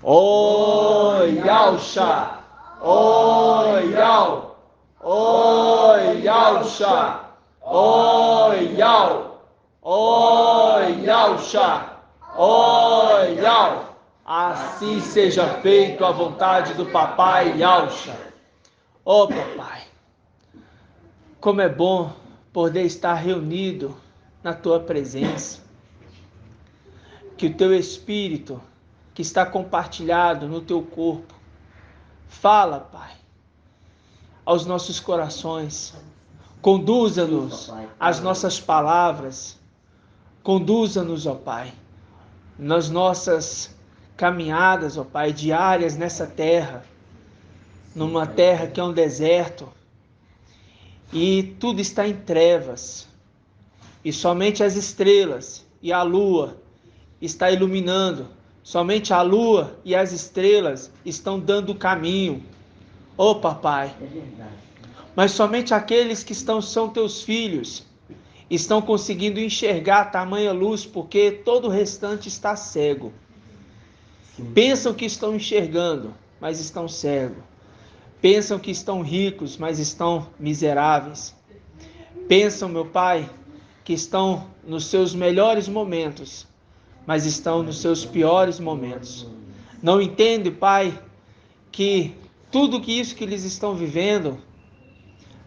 Oyalcha, Oyal, Oyalcha, Oyal, Oyalcha, Oyal. Assim seja feito a vontade do Papai Yalcha. Ó Papai, como é bom poder estar reunido na Tua presença. Que o Teu Espírito, que está compartilhado no Teu corpo, fala, Pai, aos nossos corações. Conduza-nos às nossas palavras. Conduza-nos, ó Pai, nas nossas caminhadas, ó Pai, diárias nessa terra, numa terra que é um deserto, e tudo está em trevas, e somente as estrelas e a lua está iluminando, somente a lua e as estrelas estão dando o caminho. Ó Papai, mas somente aqueles que são teus filhos estão conseguindo enxergar tamanha luz, porque todo o restante está cego. Pensam que estão enxergando, mas estão cegos. Pensam que estão ricos, mas estão miseráveis. Pensam, meu Pai, que estão nos seus melhores momentos, mas estão nos seus piores momentos. Não entende, Pai, que tudo que isso que eles estão vivendo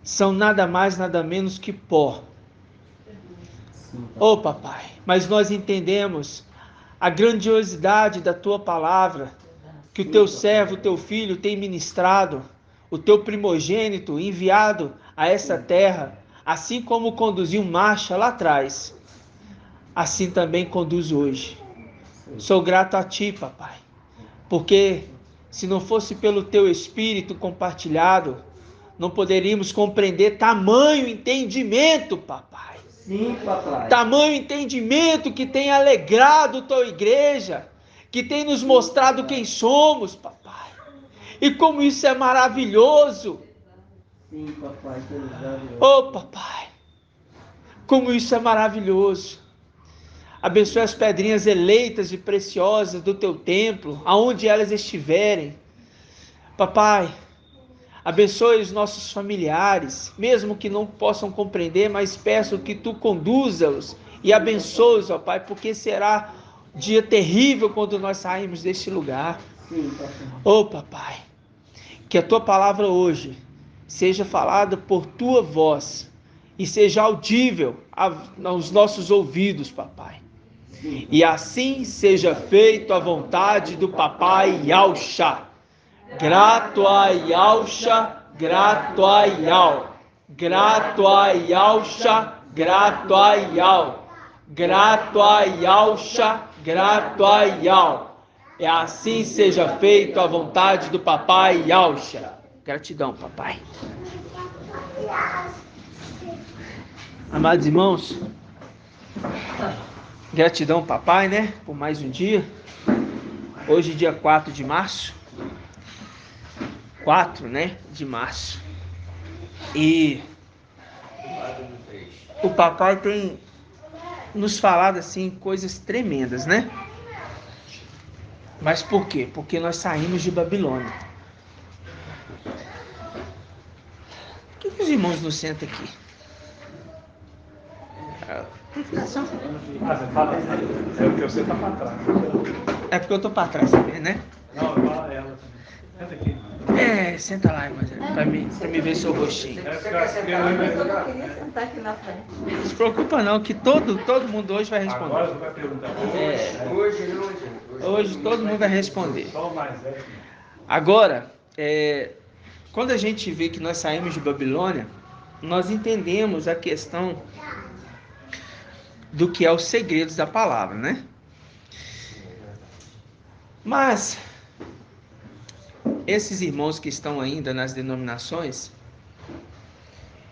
são nada mais, nada menos que pó. Oh, Papai, mas nós entendemos a grandiosidade da Tua palavra, que o Teu servo, o Teu filho tem ministrado, o Teu primogênito enviado a essa terra, assim como conduziu Marcha lá atrás, assim também conduz hoje. Sou grato a Ti, Papai, porque se não fosse pelo Teu Espírito compartilhado, não poderíamos compreender tamanho entendimento, Papai. Sim, Papai. Tamanho entendimento que tem alegrado Tua igreja, que tem nos mostrado quem somos, Papai. E como isso é maravilhoso. Sim, Papai. Oh, Papai, como isso é maravilhoso. Abençoe as pedrinhas eleitas e preciosas do Teu templo, aonde elas estiverem. Papai, abençoe os nossos familiares, mesmo que não possam compreender, mas peço que Tu conduza-os e abençoe-os, ó Pai, porque será um dia terrível quando nós sairmos deste lugar. Sim, Papai. Oh, Papai, que a Tua palavra hoje seja falada por Tua voz e seja audível aos nossos ouvidos, Papai. E assim seja feito a vontade do Papai Yalcha. Grato a Yalcha, grato a Yal. Grato a Yalcha, grato a Yal. Grato a Yalcha, grato a Yal. E assim seja feito a vontade do Papai Yalcha. Gratidão, Papai. Amados irmãos, gratidão, Papai, né? Por mais um dia. Hoje, dia 4 de março. 4, né? De março. E o Papai tem nos falado assim coisas tremendas, né? Mas por quê? Porque nós saímos de Babilônia. Por que os irmãos não sentam aqui? Ah, você fala, é porque você tá pra trás. É porque eu tô pra trás também, né? Não, fala ela também. Senta aqui. Senta lá, irmã, pra me ver seu rostinho. Você quer sentar lá? Eu queria sentar aqui na frente. Não se preocupa não, que todo mundo hoje vai responder. Agora você vai perguntar. Hoje todo mundo vai responder. Só o mais velho. Agora, quando a gente vê que nós saímos de Babilônia, nós entendemos a questão do que é os segredos da palavra, né? Mas esses irmãos que estão ainda nas denominações,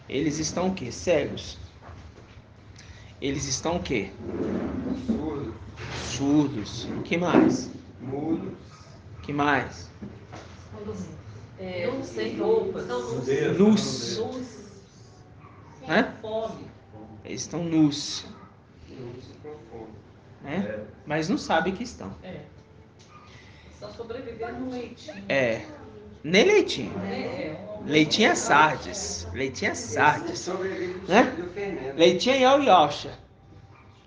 eles estão o quê? Cegos. Eles estão o quê? Surdos. O que mais? Mudos. O que mais? Eu não sei, roupas. Nus. Né? Fome. Eles estão nus. Né? Mas não sabem que estão. São sobreviver no leitinho. Nem leitinho. É. Leitinho é Sardes. Leitinho é Sardes. Sobrevive Né? do fermento. Leitinho é Yau Yausha.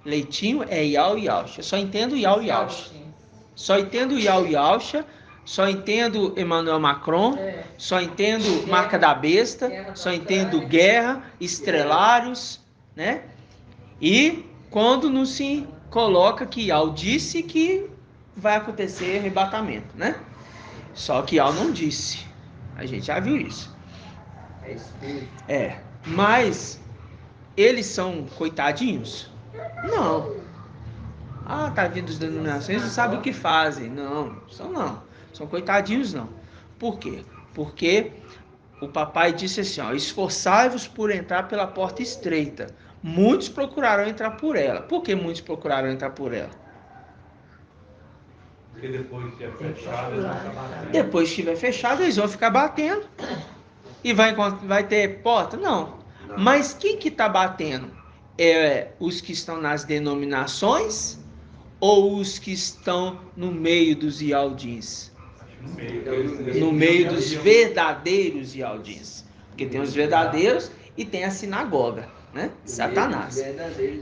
Leitinho é Yau Yausha. Só entendo Yau Yausha. Só entendo Yau Yausha. Só entendo Emmanuel Macron. Só entendo Marca da Besta. Só entendo guerra, estrelários, né? E quando não se coloca que Yau disse que vai acontecer arrebatamento, né? Só que Yau não disse. A gente já viu isso. É espírito. Mas eles são coitadinhos? Não. Tá vindo as denominações e sabe o que fazem. Não. São coitadinhos não. Por quê? Porque o papai disse assim, ó, esforçai-vos por entrar pela porta estreita. Muitos procurarão entrar por ela. Por que muitos procurarão entrar por ela? Porque depois que é fechado, eles vão acabar batendo. Depois que estiver fechado, eles vão ficar batendo. E vai ter porta? Não. Mas quem que está batendo? Os que estão nas denominações ou os que estão no meio dos Ialdins? No meio dos verdadeiros Ialdins. Porque tem os verdadeiros e tem a sinagoga, né? Satanás.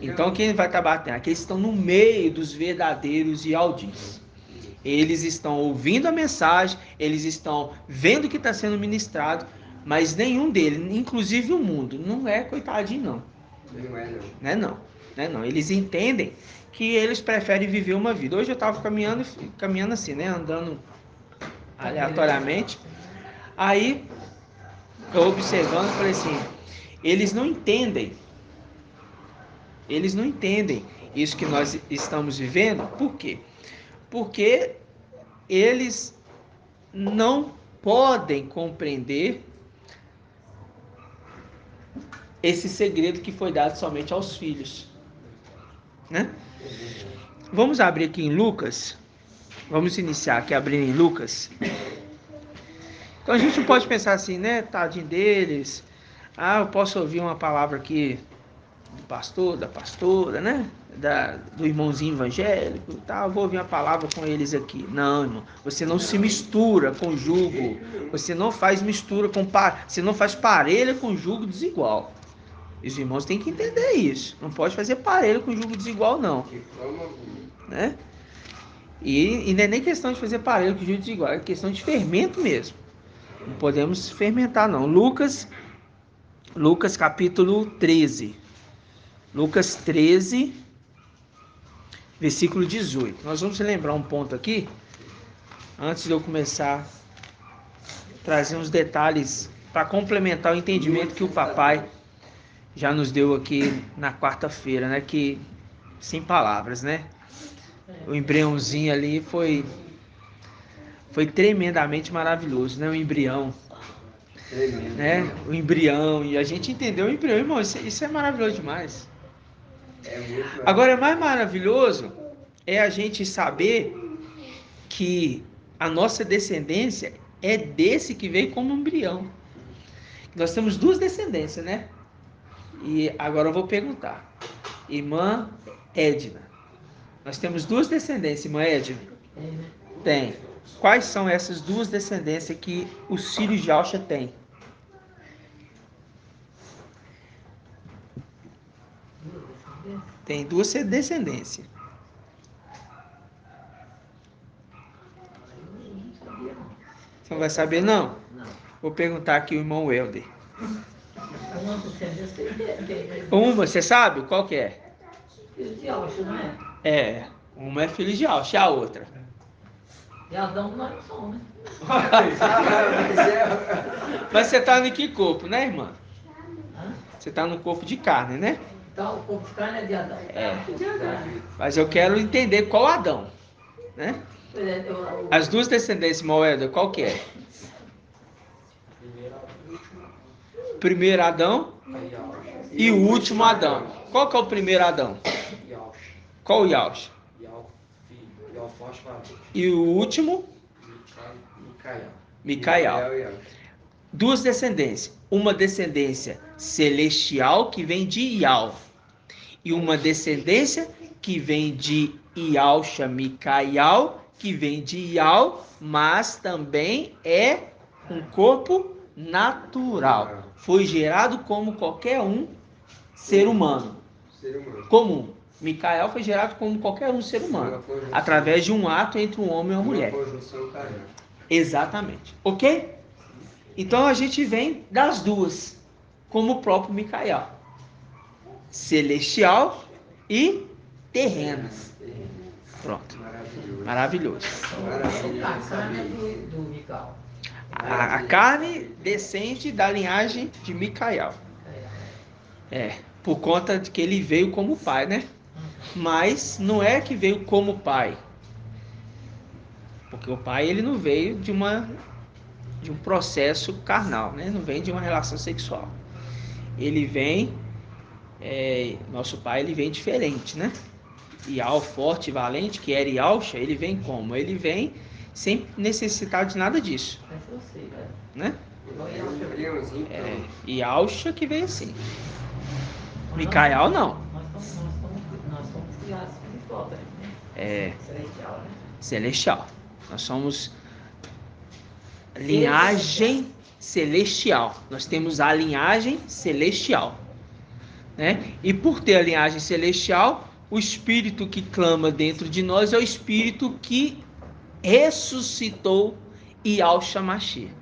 Então quem vai estar batendo? Aqueles que estão no meio dos verdadeiros Ialdins. Eles estão ouvindo a mensagem, eles estão vendo o que está sendo ministrado, mas nenhum deles, inclusive o mundo, não é coitadinho não. Não é não. Eles entendem que eles preferem viver uma vida. Hoje eu estava caminhando assim, né? Andando aleatoriamente. Aí, eu observando, falei assim, eles não entendem isso que nós estamos vivendo. Por quê? Porque eles não podem compreender esse segredo que foi dado somente aos filhos, né? Vamos abrir aqui em Lucas. Vamos iniciar aqui abrindo em Lucas. Então a gente não pode pensar assim, né? Tadinho deles. Eu posso ouvir uma palavra aqui do pastor, da pastora, né? Do irmãozinho evangélico e tal. Vou ouvir uma palavra com eles aqui. Não, irmão. Você não se mistura com jugo. Você não faz mistura com você não faz parelha com jugo desigual. Os irmãos têm que entender isso. Não pode fazer parelho com jugo desigual, não. Né? E não é nem questão de fazer parelho com jugo desigual. É questão de fermento mesmo. Não podemos fermentar, não. Lucas capítulo 13. Lucas 13, versículo 18. Nós vamos lembrar um ponto aqui, antes de eu começar a trazer uns detalhes para complementar o entendimento que o papai já nos deu aqui na quarta-feira, né? Que, sem palavras, né? O embriãozinho ali foi tremendamente maravilhoso, né? O embrião. Né? O embrião, e a gente entendeu o embrião, irmão, isso é maravilhoso demais. Agora, é mais maravilhoso é a gente saber que a nossa descendência é desse que veio como embrião. Nós temos duas descendências, né? E agora eu vou perguntar. Irmã Edna, nós temos duas descendências, irmã Edna? Tem. Quais são essas duas descendências que os filhos de Yausha têm? Tem duas descendências. Você não vai saber, não? Vou perguntar aqui o irmão Welder. Uma, você sabe? Qual que é? Filho de Yausha, não é? Uma é filho de Yausha, a outra. E Adão nós não somos, né? Mas você está em que corpo, né, irmã? Você está no corpo de carne, né? Então, o corpo de carne é de Adão. De Adão. Mas eu quero entender qual Adão, né? As duas descendências, Moeda, qual que é? Primeiro Adão e o último Adão. Qual que é o primeiro Adão? Qual o Yausha? E o último? Micael. Duas descendências. Uma descendência celestial que vem de Ial. E uma descendência que vem de Yausha Micael, que vem de Ial, mas também é um corpo natural. Foi gerado como qualquer um ser humano comum. Micael foi gerado como qualquer um ser humano, através de um ato entre um homem e uma mulher. Exatamente. Ok? Então a gente vem das duas, como o próprio Micael. Celestial e terrena. Pronto. Maravilhoso. A carne descende da linhagem de Micael. Por conta de que ele veio como pai, né? Mas não é que veio como pai. Porque o pai, ele não veio de um processo carnal, né? Não vem de uma relação sexual. Ele vem, nosso pai, ele vem diferente, né? Ial, forte e valente, que era Ialcha, ele vem como? Ele vem sem necessitar de nada disso, né? Ialcha que veio assim. Micael não. Nós somos criados espiritual também, né? Celestial, né? Celestial. Nós somos linhagem celestial. Nós temos a linhagem celestial, né? E por ter a linhagem celestial, o espírito que clama dentro de nós é o espírito que ressuscitou Yahshua Mashiach.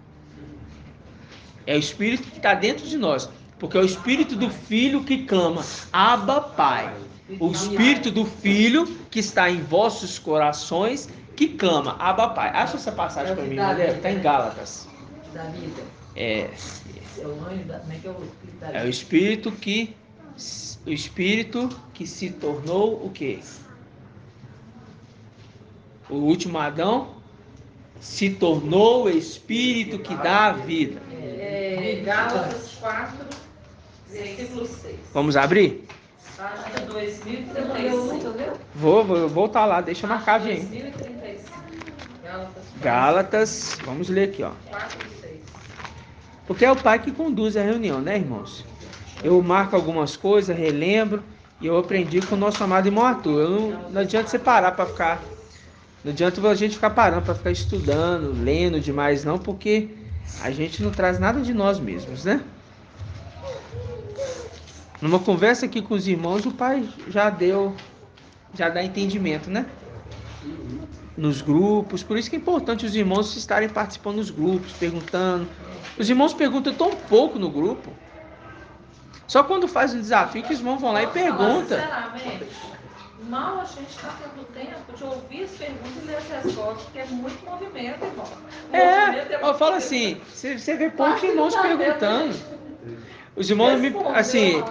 É o espírito que está dentro de nós, porque é o espírito do filho que clama Abba Pai. O espírito do filho que está em vossos corações que clama Abba Pai. Acha essa passagem para mim, mulher? Está em Gálatas. É o espírito que se tornou o quê? O último Adão se tornou o espírito que dá a vida. Gálatas 4, versículo 6. Vamos abrir? Página 2035. Vou voltar lá, deixa eu marcar a gente. 2035. Gálatas, vamos ler aqui, ó. 4 e 6. Porque é o pai que conduz a reunião, né, irmãos? Eu marco algumas coisas, relembro, e eu aprendi com o nosso amado irmão Arthur. Não adianta você parar para ficar... Não adianta a gente ficar parando para ficar estudando, lendo demais, não, porque a gente não traz nada de nós mesmos, né? Numa conversa aqui com os irmãos, o pai já dá entendimento, né? Nos grupos, por isso que é importante os irmãos estarem participando dos grupos, perguntando. Os irmãos perguntam tão pouco no grupo. Só quando faz um desafio que os irmãos vão lá e perguntam. Sinceramente, mal a gente está tendo tempo de ouvir as perguntas e ler as respostas, porque é muito movimento, irmão. Eu falo assim, você vê poucos irmãos perguntando. Os irmãos, assim,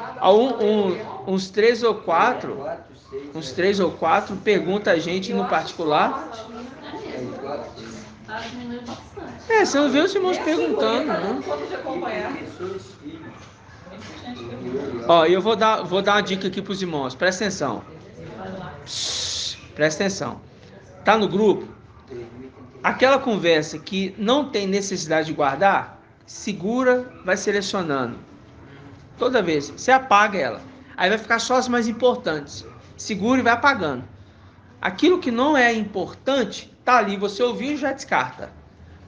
uns 3 ou 4 perguntam a gente no particular. Você não vê os irmãos perguntando, não. Ó, eu vou dar uma dica aqui para os irmãos, presta atenção. Presta atenção. Tá no grupo? Aquela conversa que não tem necessidade de guardar, segura, vai selecionando. Toda vez, você apaga ela. Aí vai ficar só as mais importantes. Segura e vai apagando. Aquilo que não é importante, tá ali, você ouviu e já descarta.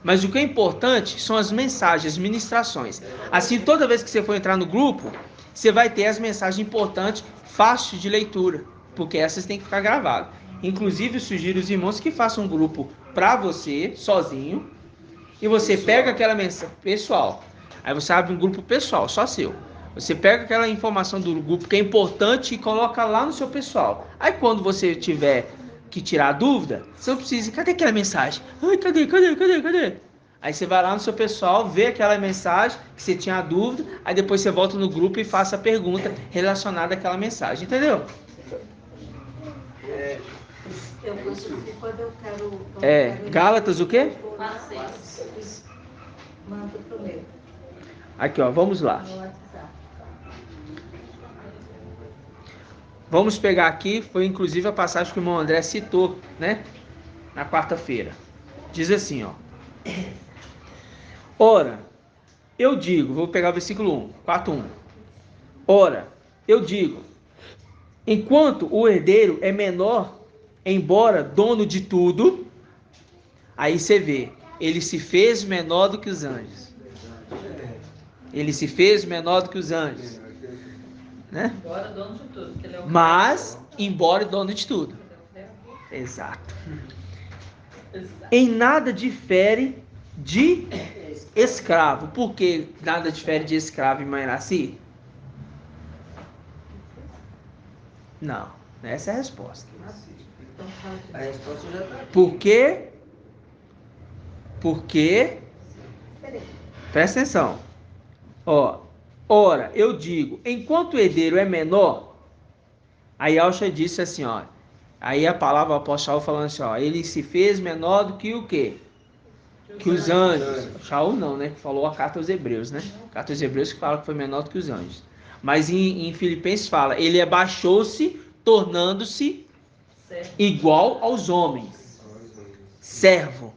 Mas o que é importante são as mensagens, as ministrações. Assim, toda vez que você for entrar no grupo, você vai ter as mensagens importantes, fácil de leitura, porque essas têm que ficar gravadas. Inclusive, eu sugiro os irmãos que façam um grupo para você, sozinho, e você pega aquela mensagem pessoal. Aí você abre um grupo pessoal, só seu. Você pega aquela informação do grupo que é importante e coloca lá no seu pessoal. Aí quando você tiver que tirar a dúvida, você não precisa, cadê aquela mensagem? Ai, cadê? Aí você vai lá no seu pessoal, vê aquela mensagem que você tinha a dúvida, aí depois você volta no grupo e faça a pergunta relacionada àquela mensagem, entendeu? Gálatas o quê? Aqui, ó, vamos lá. Vamos pegar aqui, foi inclusive a passagem que o irmão André citou, né? Na quarta-feira. Diz assim, ó. Ora, eu digo, vou pegar o versículo 4:1. Ora, eu digo, enquanto o herdeiro é menor, embora dono de tudo, Aí você vê, ele se fez menor do que os anjos. Ele se fez menor do que os anjos. Né? Embora dono de tudo. Que ele é o Mas, embora dono de tudo. Exato. Em nada difere de escravo. Por que nada difere de escravo em Mairaci? Não, essa é a resposta. A resposta já está. Por quê? Porque, presta atenção. Ó, ora, eu digo, enquanto o herdeiro é menor, aí Alcha disse assim, ó. Aí a palavra apóstolo falando assim, ó, ele se fez menor do que o quê? Que os anjos. Shaul não, né? Que falou a carta aos Hebreus, né? A carta aos Hebreus que fala que foi menor do que os anjos. Mas em Filipenses fala, ele abaixou-se, tornando-se igual aos homens. Servo,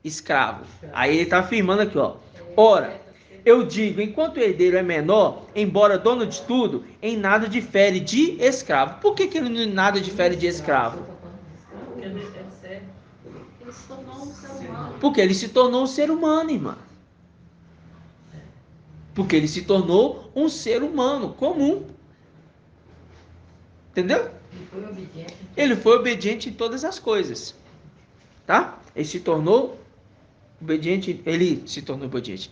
escravo. Aí ele está afirmando aqui, ó. Ora, eu digo, enquanto o herdeiro é menor, embora dono de tudo, em nada difere de escravo. Por que ele em nada difere de escravo? Porque ele se tornou um ser humano, irmã. Porque ele se tornou um ser humano comum. Entendeu? Ele foi obediente em todas as coisas. Tá? Ele se tornou obediente. Ele se tornou obediente.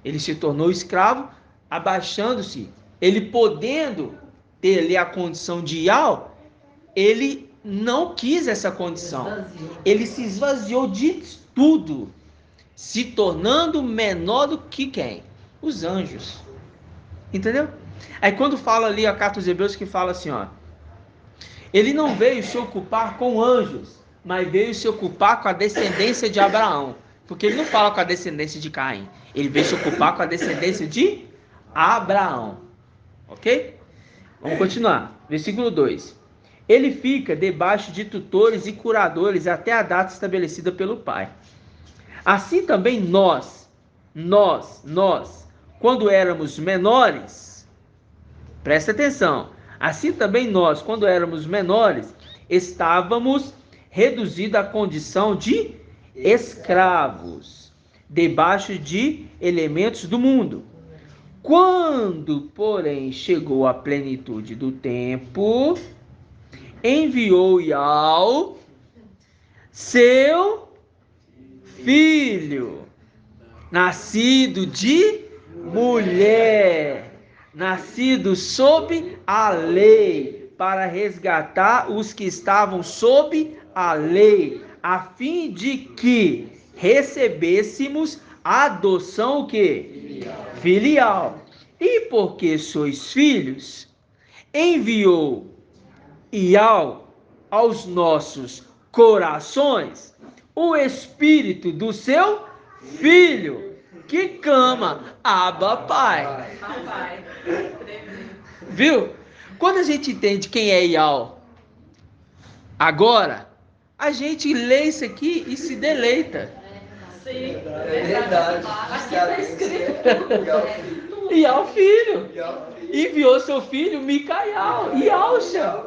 Ele se tornou escravo, abaixando-se. Ele podendo ter ali a condição de Ial, ele não quis essa condição. Ele se esvaziou de tudo, se tornando menor do que quem? Os anjos. Entendeu? Aí quando fala ali a carta aos Hebreus que fala assim, ó, ele não veio se ocupar com anjos, mas veio se ocupar com a descendência de Abraão. Porque ele não fala com a descendência de Caim. Ele veio se ocupar com a descendência de Abraão. Ok? Vamos continuar. Versículo 2. Ele fica debaixo de tutores e curadores até a data estabelecida pelo Pai. Assim também nós, quando éramos menores, presta atenção, assim também nós, quando éramos menores, estávamos reduzidos à condição de escravos, debaixo de elementos do mundo. Quando, porém, chegou a plenitude do tempo, enviou Ial seu filho, nascido de mulher, nascido sob a lei, para resgatar os que estavam sob a lei, a fim de que recebêssemos a adoção o quê? Filial. E porque sois filhos, enviou Ial aos nossos corações o espírito do seu filho, que clama, Abba, Pai. Viu? Quando a gente entende quem é Ial, agora, a gente lê isso aqui e se deleita. Sim. É verdade. Aqui está escrito. Ial filho. Enviou seu filho, Micael, Ialcha.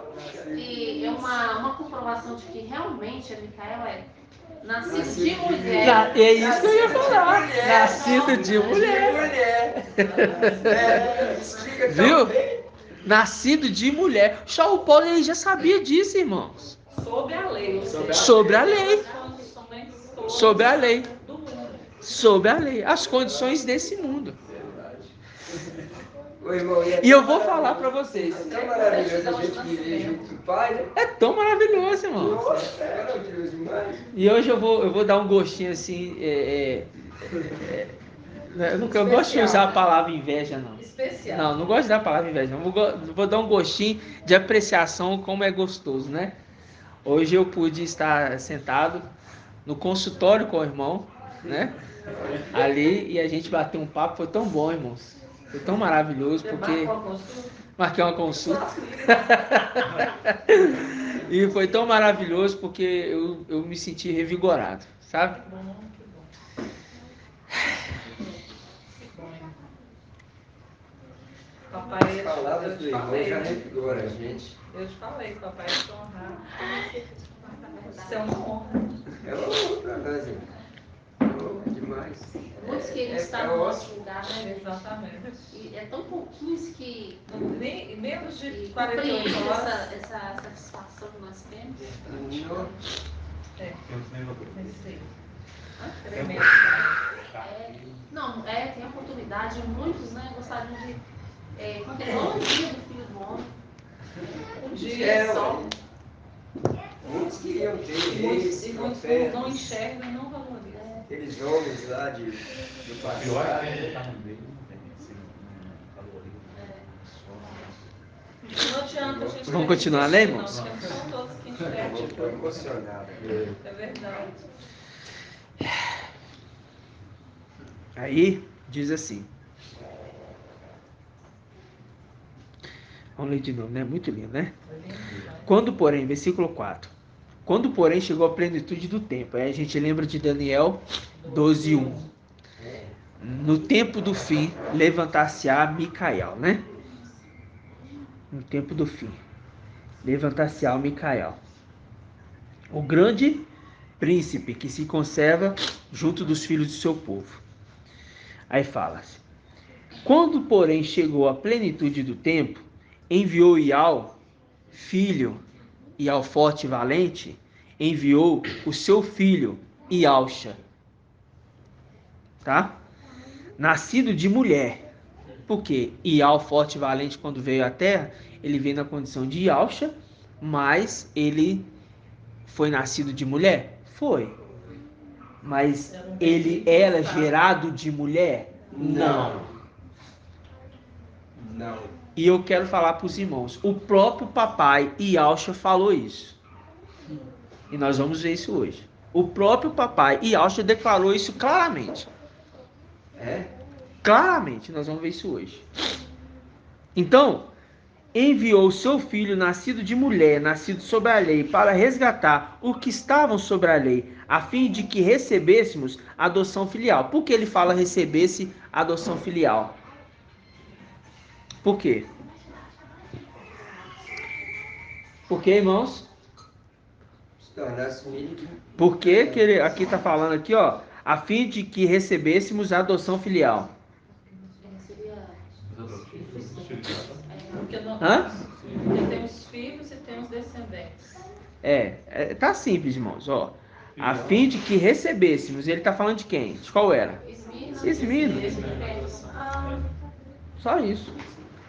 E é uma comprovação de que realmente a Micael é nascido de mulher. É isso que eu ia falar. Nascido de mulher. Viu? Nascido de mulher. Shaul Paulo ele já sabia disso, irmãos. Sob a lei. Sobre a lei. Sobre a lei. Do mundo. Sobre a lei. As condições desse mundo. Ô, irmão, E eu vou falar para vocês. É tão maravilhoso a gente viver junto com o Pai, né? É tão maravilhoso, irmão. Nossa, é maravilhoso demais. E hoje eu vou dar um gostinho assim. Eu gosto de usar a palavra inveja, não. Especial. Não gosto de dar a palavra inveja, não. Vou dar um gostinho de apreciação como é gostoso, né? Hoje eu pude estar sentado no consultório com o irmão, né? Ali, e a gente bateu um papo, foi tão bom, irmãos. Foi tão maravilhoso, porque marquei uma consulta. E foi tão maravilhoso porque eu me senti revigorado, sabe? Papai, As palavras eu do te irmão falei, já né? revigoram a gente. Eu te falei, papai, te honrar. Isso é uma honra. É uma honra para nós, hein? É uma honra demais. Muitos queriam estar no nosso lugar, né? Exatamente. E é tão pouquinhos que Nem, menos de que 48 compreendem horas. essa satisfação que nós temos. Não. Nesse tremendo. Tem a oportunidade, muitos, né, gostariam de ter 11 dias do Filho do Homem. Um dia É, só. ué. Muitos queriam ter E reis, muitos profetas, não enxergam e não valorizam. aqueles homens lá do Pior é passado. que está no meio, não tem esse valoriza. Não adianta a gente. Vamos continuar, né, não, irmãos? porque não são todos que Eu enxergam. estou emocionado. É verdade. Aí diz assim. Vamos ler de novo, né? Muito lindo, né? Quando, porém, versículo 4. Quando, porém, chegou a plenitude do tempo. Aí a gente lembra de Daniel 12:1. No tempo do fim, levantar-se-á Micael, né? No tempo do fim, levantar-se-á Micael. O grande príncipe que se conserva junto dos filhos do seu povo. Aí fala-se. Quando, porém, chegou a plenitude do tempo, enviou Ial, filho, Ial forte e valente, enviou o seu filho, Ialcha, tá? Nascido de mulher. Porque Ial forte e valente, quando veio à terra, ele veio na condição de Ialcha, mas ele foi nascido de mulher? Foi. Mas ele era gerado de mulher? Não. Não. E eu quero falar para os irmãos, o próprio papai Ialcha falou isso. E nós vamos ver isso hoje. O próprio papai Ialcha declarou isso claramente. É? Claramente, nós vamos ver isso hoje. Então, enviou seu filho, nascido de mulher, nascido sob a lei, para resgatar os que estavam sobre a lei, a fim de que recebêssemos a adoção filial. Por que ele fala recebesse a adoção filial? Por quê? Por quê, irmãos? Se tornasse filho de... Por que que ele aqui está falando aqui, ó? A fim de que recebêssemos a adoção filial. Porque não, Hã? porque tem os filhos e tem os descendentes. Tá simples, irmãos, ó. A fim de que recebêssemos, ele está falando de quem? De qual era? Esmirna. Só isso.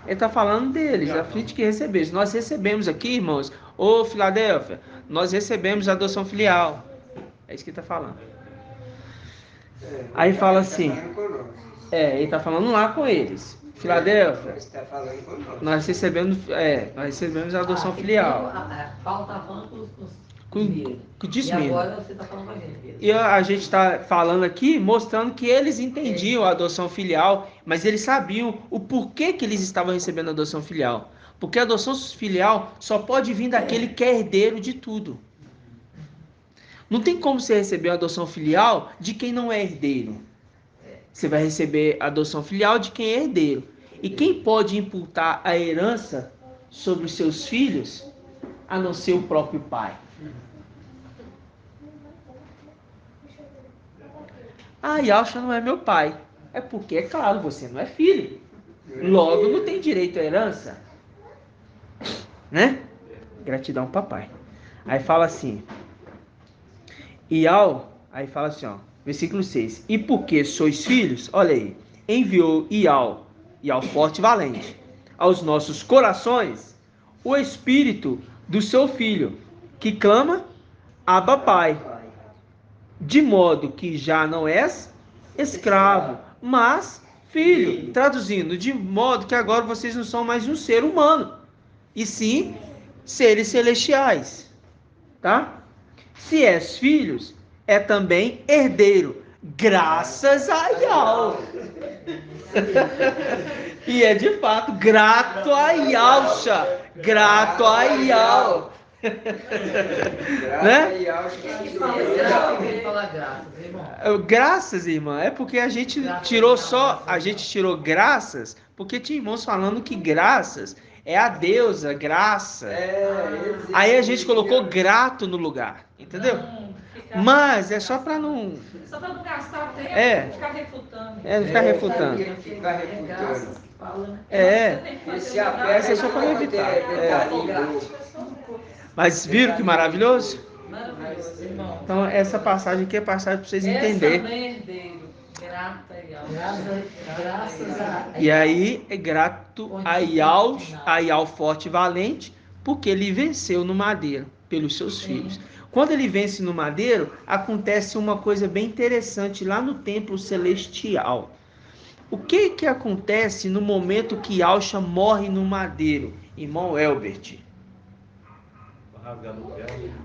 Ele está falando deles, a fim de que recebêssemos. Nós recebemos aqui, irmãos, ô Filadélfia, nós recebemos a adoção filial. É isso que ele está falando. Aí fala assim, ele está falando lá com eles. Filadélfia, Está falando conosco. nós recebemos a adoção filial. Paulo está falando com Com E agora você está falando com a gente. E a gente está falando aqui, mostrando que eles entendiam a adoção filial, mas eles sabiam o porquê que eles estavam recebendo a adoção filial. Porque a adoção filial só pode vir daquele que é herdeiro de tudo. Não tem como você receber a adoção filial de quem não é herdeiro. Você vai receber a adoção filial de quem é herdeiro. E quem pode imputar a herança sobre os seus filhos, a não ser o próprio pai? Yalcha não é meu pai. É porque, é claro, você não é filho. Logo, não tem direito à herança. Né? Gratidão, papai. Aí fala assim. Aí fala assim, ó. Versículo 6. E porque sois filhos, olha aí. Enviou Ial forte e valente, aos nossos corações, o espírito do seu filho, que clama, Abba Pai. De modo que já não és escravo, mas filho. Traduzindo, de modo que agora vocês não são mais um ser humano, e sim seres celestiais. Tá? Se és filhos, é também herdeiro, graças a Ial. E é de fato grato a Yalcha, grato a Ial. Né? Graças, irmã, é porque a gente tirou graças, porque tinha irmãos falando que graças é a deusa, graça. Aí a gente colocou grato no lugar, entendeu? Mas é só para não... Só para não gastar tempo, É. ficar refutando. não ficar refutando. Ficar refutando. Graças que fala, né? É. Você tem que fazer Esse uma aperta Essa é só para evitar. detalhinho. Mas viram que maravilhoso? Maravilhoso, irmão. Então essa passagem aqui é passagem para vocês Essa entenderem. mãe herdeiro, grata e alta. Graças a E aí é grato a Ial forte e valente, porque ele venceu no madeiro pelos seus filhos. Quando ele vence no madeiro, acontece uma coisa bem interessante lá no templo celestial. O que acontece no momento que Yalcha morre no madeiro? Irmão Elbert,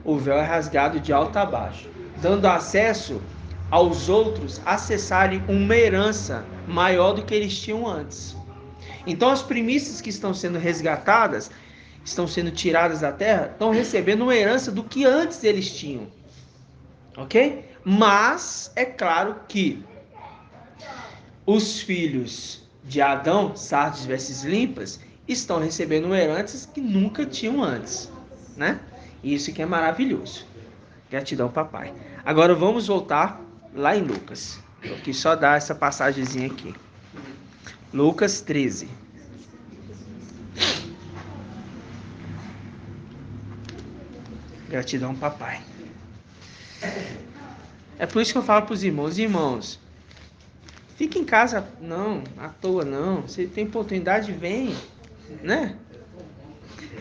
o véu é rasgado de alto a baixo, dando acesso aos outros acessarem uma herança maior do que eles tinham antes. Então as primícias que estão sendo resgatadas, estão sendo tiradas da terra, estão recebendo uma herança do que antes eles tinham. Ok? Mas é claro que os filhos de Adão, sardes vestes limpas, estão recebendo uma herança que nunca tinham antes, né? Isso que é maravilhoso. Gratidão, papai. Agora vamos voltar lá em Lucas, que só dá essa passagemzinha aqui. Lucas 13. Gratidão, papai. É por isso que eu falo para os irmãos, fica em casa, não, à toa não. Você tem oportunidade, vem, né?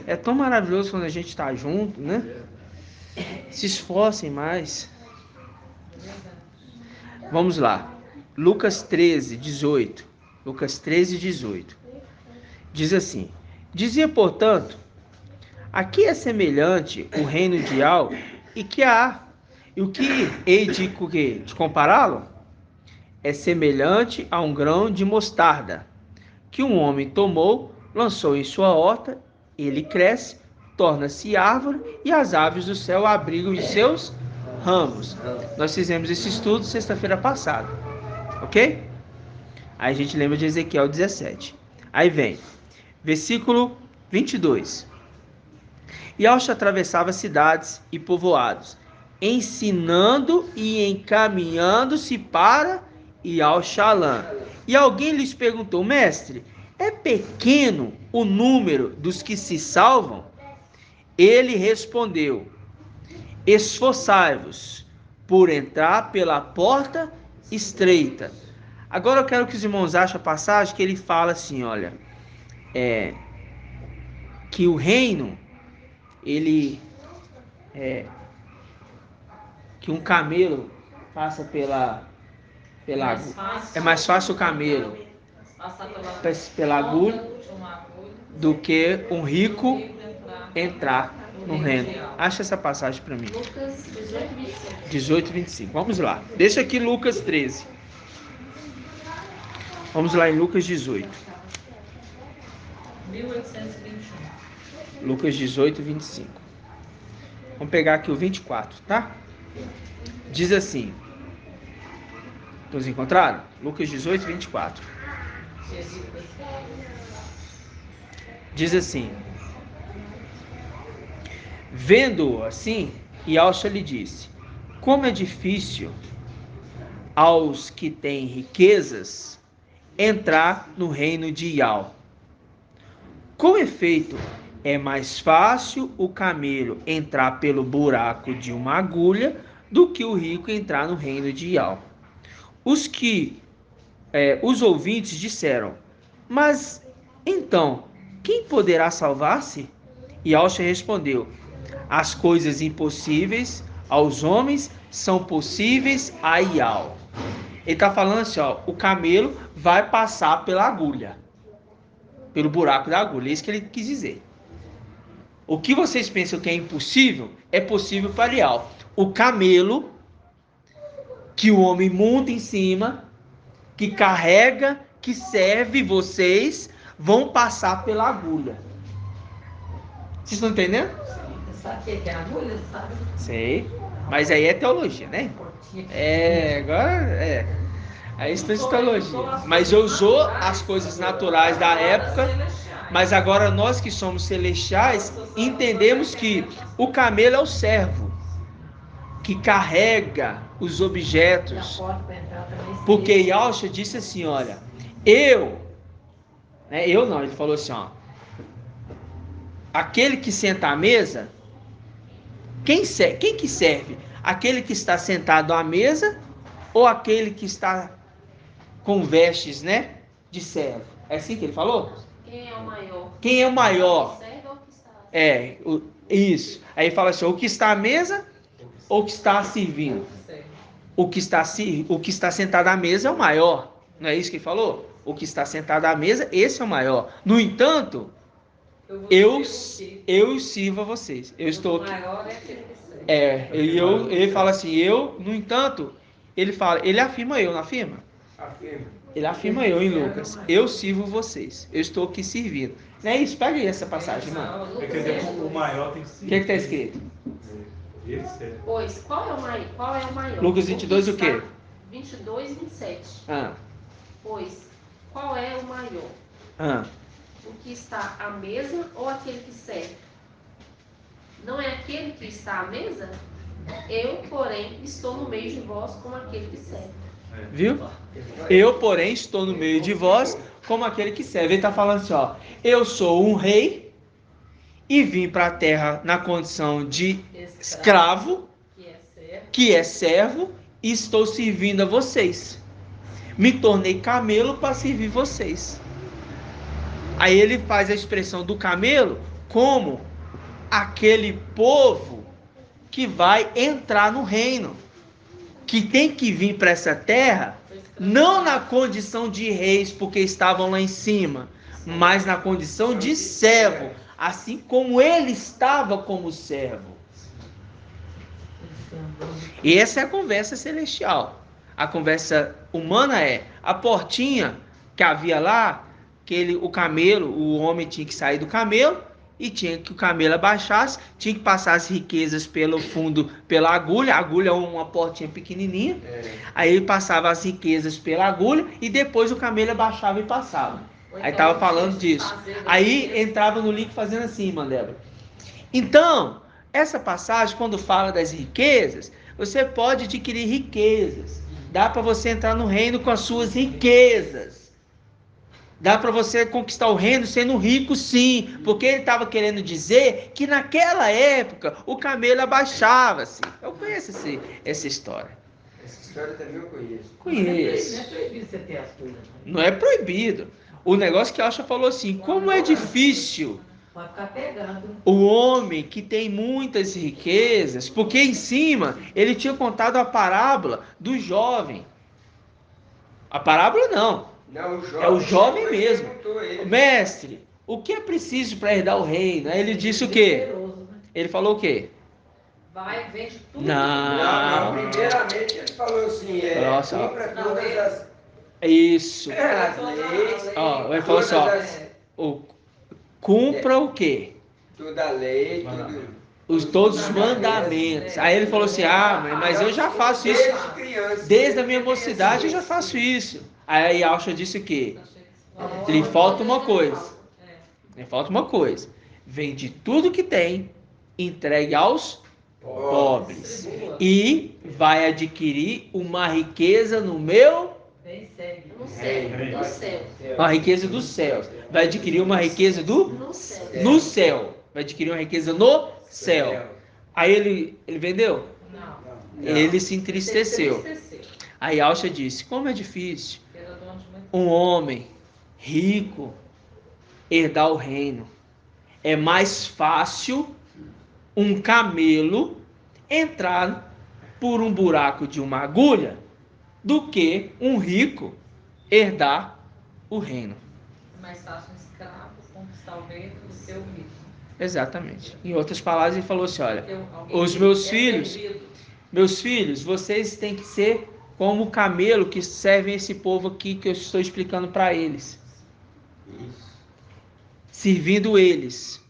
É tão maravilhoso quando a gente está junto, né? Se esforcem mais. Vamos lá. Lucas 13, 18. Lucas 13, 18. Diz assim: dizia, portanto, aqui é semelhante o reino de Al, e que há. E o que hei de compará-lo? É semelhante a um grão de mostarda, que um homem tomou, lançou em sua horta, ele cresce, torna-se árvore, e as aves do céu abrigam em seus ramos. Nós fizemos esse estudo sexta-feira passada, ok? Aí a gente lembra de Ezequiel 17. Aí vem, versículo 22. Yalcha atravessava cidades e povoados, ensinando e encaminhando-se para Yalchalã. E alguém lhes perguntou: mestre, é pequeno o número dos que se salvam? Ele respondeu: esforçai-vos por entrar pela porta estreita. Agora eu quero que os irmãos achem a passagem que ele fala assim, olha, que o reino, ele que um camelo passa pela é mais fácil o camelo pela agulha do que um rico entrar no reino. Acha essa passagem para mim. Lucas 18, 25. 18, 25. Vamos lá. Deixa aqui Lucas 13. Vamos lá em Lucas 18. 1821. Lucas 18, 25. Vamos pegar aqui o 24, tá? Diz assim. Todos encontraram? Lucas 18, 24. Diz assim: vendo-o assim, Yalcha lhe disse: como é difícil aos que têm riquezas entrar no reino de Ial. Com efeito, é mais fácil o camelo entrar pelo buraco de uma agulha do que o rico entrar no reino de Ial. Os ouvintes disseram: mas então, quem poderá salvar-se? Yalcha respondeu: as coisas impossíveis aos homens são possíveis a Ial. Ele está falando assim, ó, o camelo vai passar pela agulha, pelo buraco da agulha. É isso que ele quis dizer. O que vocês pensam que é impossível, é possível para Ial. O camelo, que o homem monta em cima, que carrega, que serve vocês, vão passar pela agulha. Vocês estão entendendo? Você sabe o que é agulha? Sabe? Sei. Mas aí é teologia, né? Agora Aí está de teologia. Mas eu usou as coisas naturais da época. Mas agora nós que somos celestiais, entendemos que o camelo é o servo que carrega os objetos. Porque Yahshua disse assim, olha, ele falou assim, ó, aquele que senta à mesa, quem que serve? Aquele que está sentado à mesa ou aquele que está com vestes, né, de servo? É assim que ele falou? Quem é o maior? Quem é o maior? Serve ou que está? Isso. Aí ele fala assim, o que está à mesa ou o que está servindo? O que está sentado à mesa é o maior. Não é isso que ele falou? O que está sentado à mesa, esse é o maior. No entanto, eu sirvo a vocês. Eu estou aqui. Ele fala assim, no entanto, ele afirma eu, não afirma? Ele afirma eu em Lucas. Eu sirvo vocês. Eu estou aqui servindo. Não é isso? Pega aí essa passagem, mano. Quer dizer, o maior tem que O ser. que está escrito? Esse é. Pois, qual é o maior? Lucas 22 o quê? 22 e 27. Ah, Pois, qual é o maior? ah. O que está à mesa ou aquele que serve? Não é aquele que está à mesa? Eu, porém, estou no meio de vós como aquele que serve. Viu? Eu, porém, estou no meio de vós como aquele que serve. Ele está falando assim, ó. Eu sou um rei e vim para a terra na condição de escravo, que é servo, e estou servindo a vocês. Me tornei camelo para servir vocês. Aí ele faz a expressão do camelo como aquele povo que vai entrar no reino, que tem que vir para essa terra, não na condição de reis, porque estavam lá em cima, mas na condição de servo, assim como ele estava como servo. E essa é a conversa celestial. A conversa humana é a portinha que havia lá, o camelo, o homem tinha que sair do camelo e tinha que o camelo abaixasse, tinha que passar as riquezas pelo fundo, pela agulha. A agulha é uma portinha pequenininha. Aí ele passava as riquezas pela agulha e depois o camelo abaixava e passava. Aí estava falando disso. Aí entrava no link fazendo assim, Mandela. Então, essa passagem, quando fala das riquezas, você pode adquirir riquezas. Dá para você entrar no reino com as suas riquezas. Dá para você conquistar o reino sendo rico, sim. Porque ele estava querendo dizer que naquela época o camelo abaixava-se. Eu conheço essa história. Essa história também eu conheço. Conheço. Não é proibido você ter as coisas. Não é proibido. O negócio que Yahshua falou assim, como é difícil Pode ficar pegando. o homem que tem muitas riquezas, porque em cima ele tinha contado a parábola do jovem. A parábola não. Não, É o jovem mesmo. Ele. Mestre, o que é preciso para herdar o reino? Aí ele disse o quê? Ele falou o quê? Vai, vende tudo. Não. Primeiramente ele falou assim, Nossa, ó. compra todas as Isso. leis, Ó, ele falou assim, ó, cumpra o quê? toda a lei, tudo. Todos os mandamentos. Aí ele falou assim, mas eu já faço isso. Desde criança. Desde a minha mocidade eu já faço isso. Aí Yahshua disse o quê? Lhe falta uma coisa. Lhe falta uma coisa. Vende tudo que tem, entregue aos pobres. E vai adquirir uma riqueza no meu... Vem, segue. No céu. No céu. Uma riqueza dos céus. Vai adquirir uma riqueza No céu. no céu. Vai adquirir uma riqueza no céu. Aí ele vendeu? Não. Ele se entristeceu. Aí Yahshua disse, como é difícil Era dono de muito. um homem rico herdar o reino. É mais fácil um camelo entrar por um buraco de uma agulha do que um rico herdar o reino. É mais fácil um escravo conquistar o reino do que o rico. Exatamente. Em outras palavras, ele falou assim, olha, Porque alguém os meus é filhos, servido. meus filhos, vocês têm que ser como o camelo que servem esse povo aqui que eu estou explicando para eles. Servindo eles,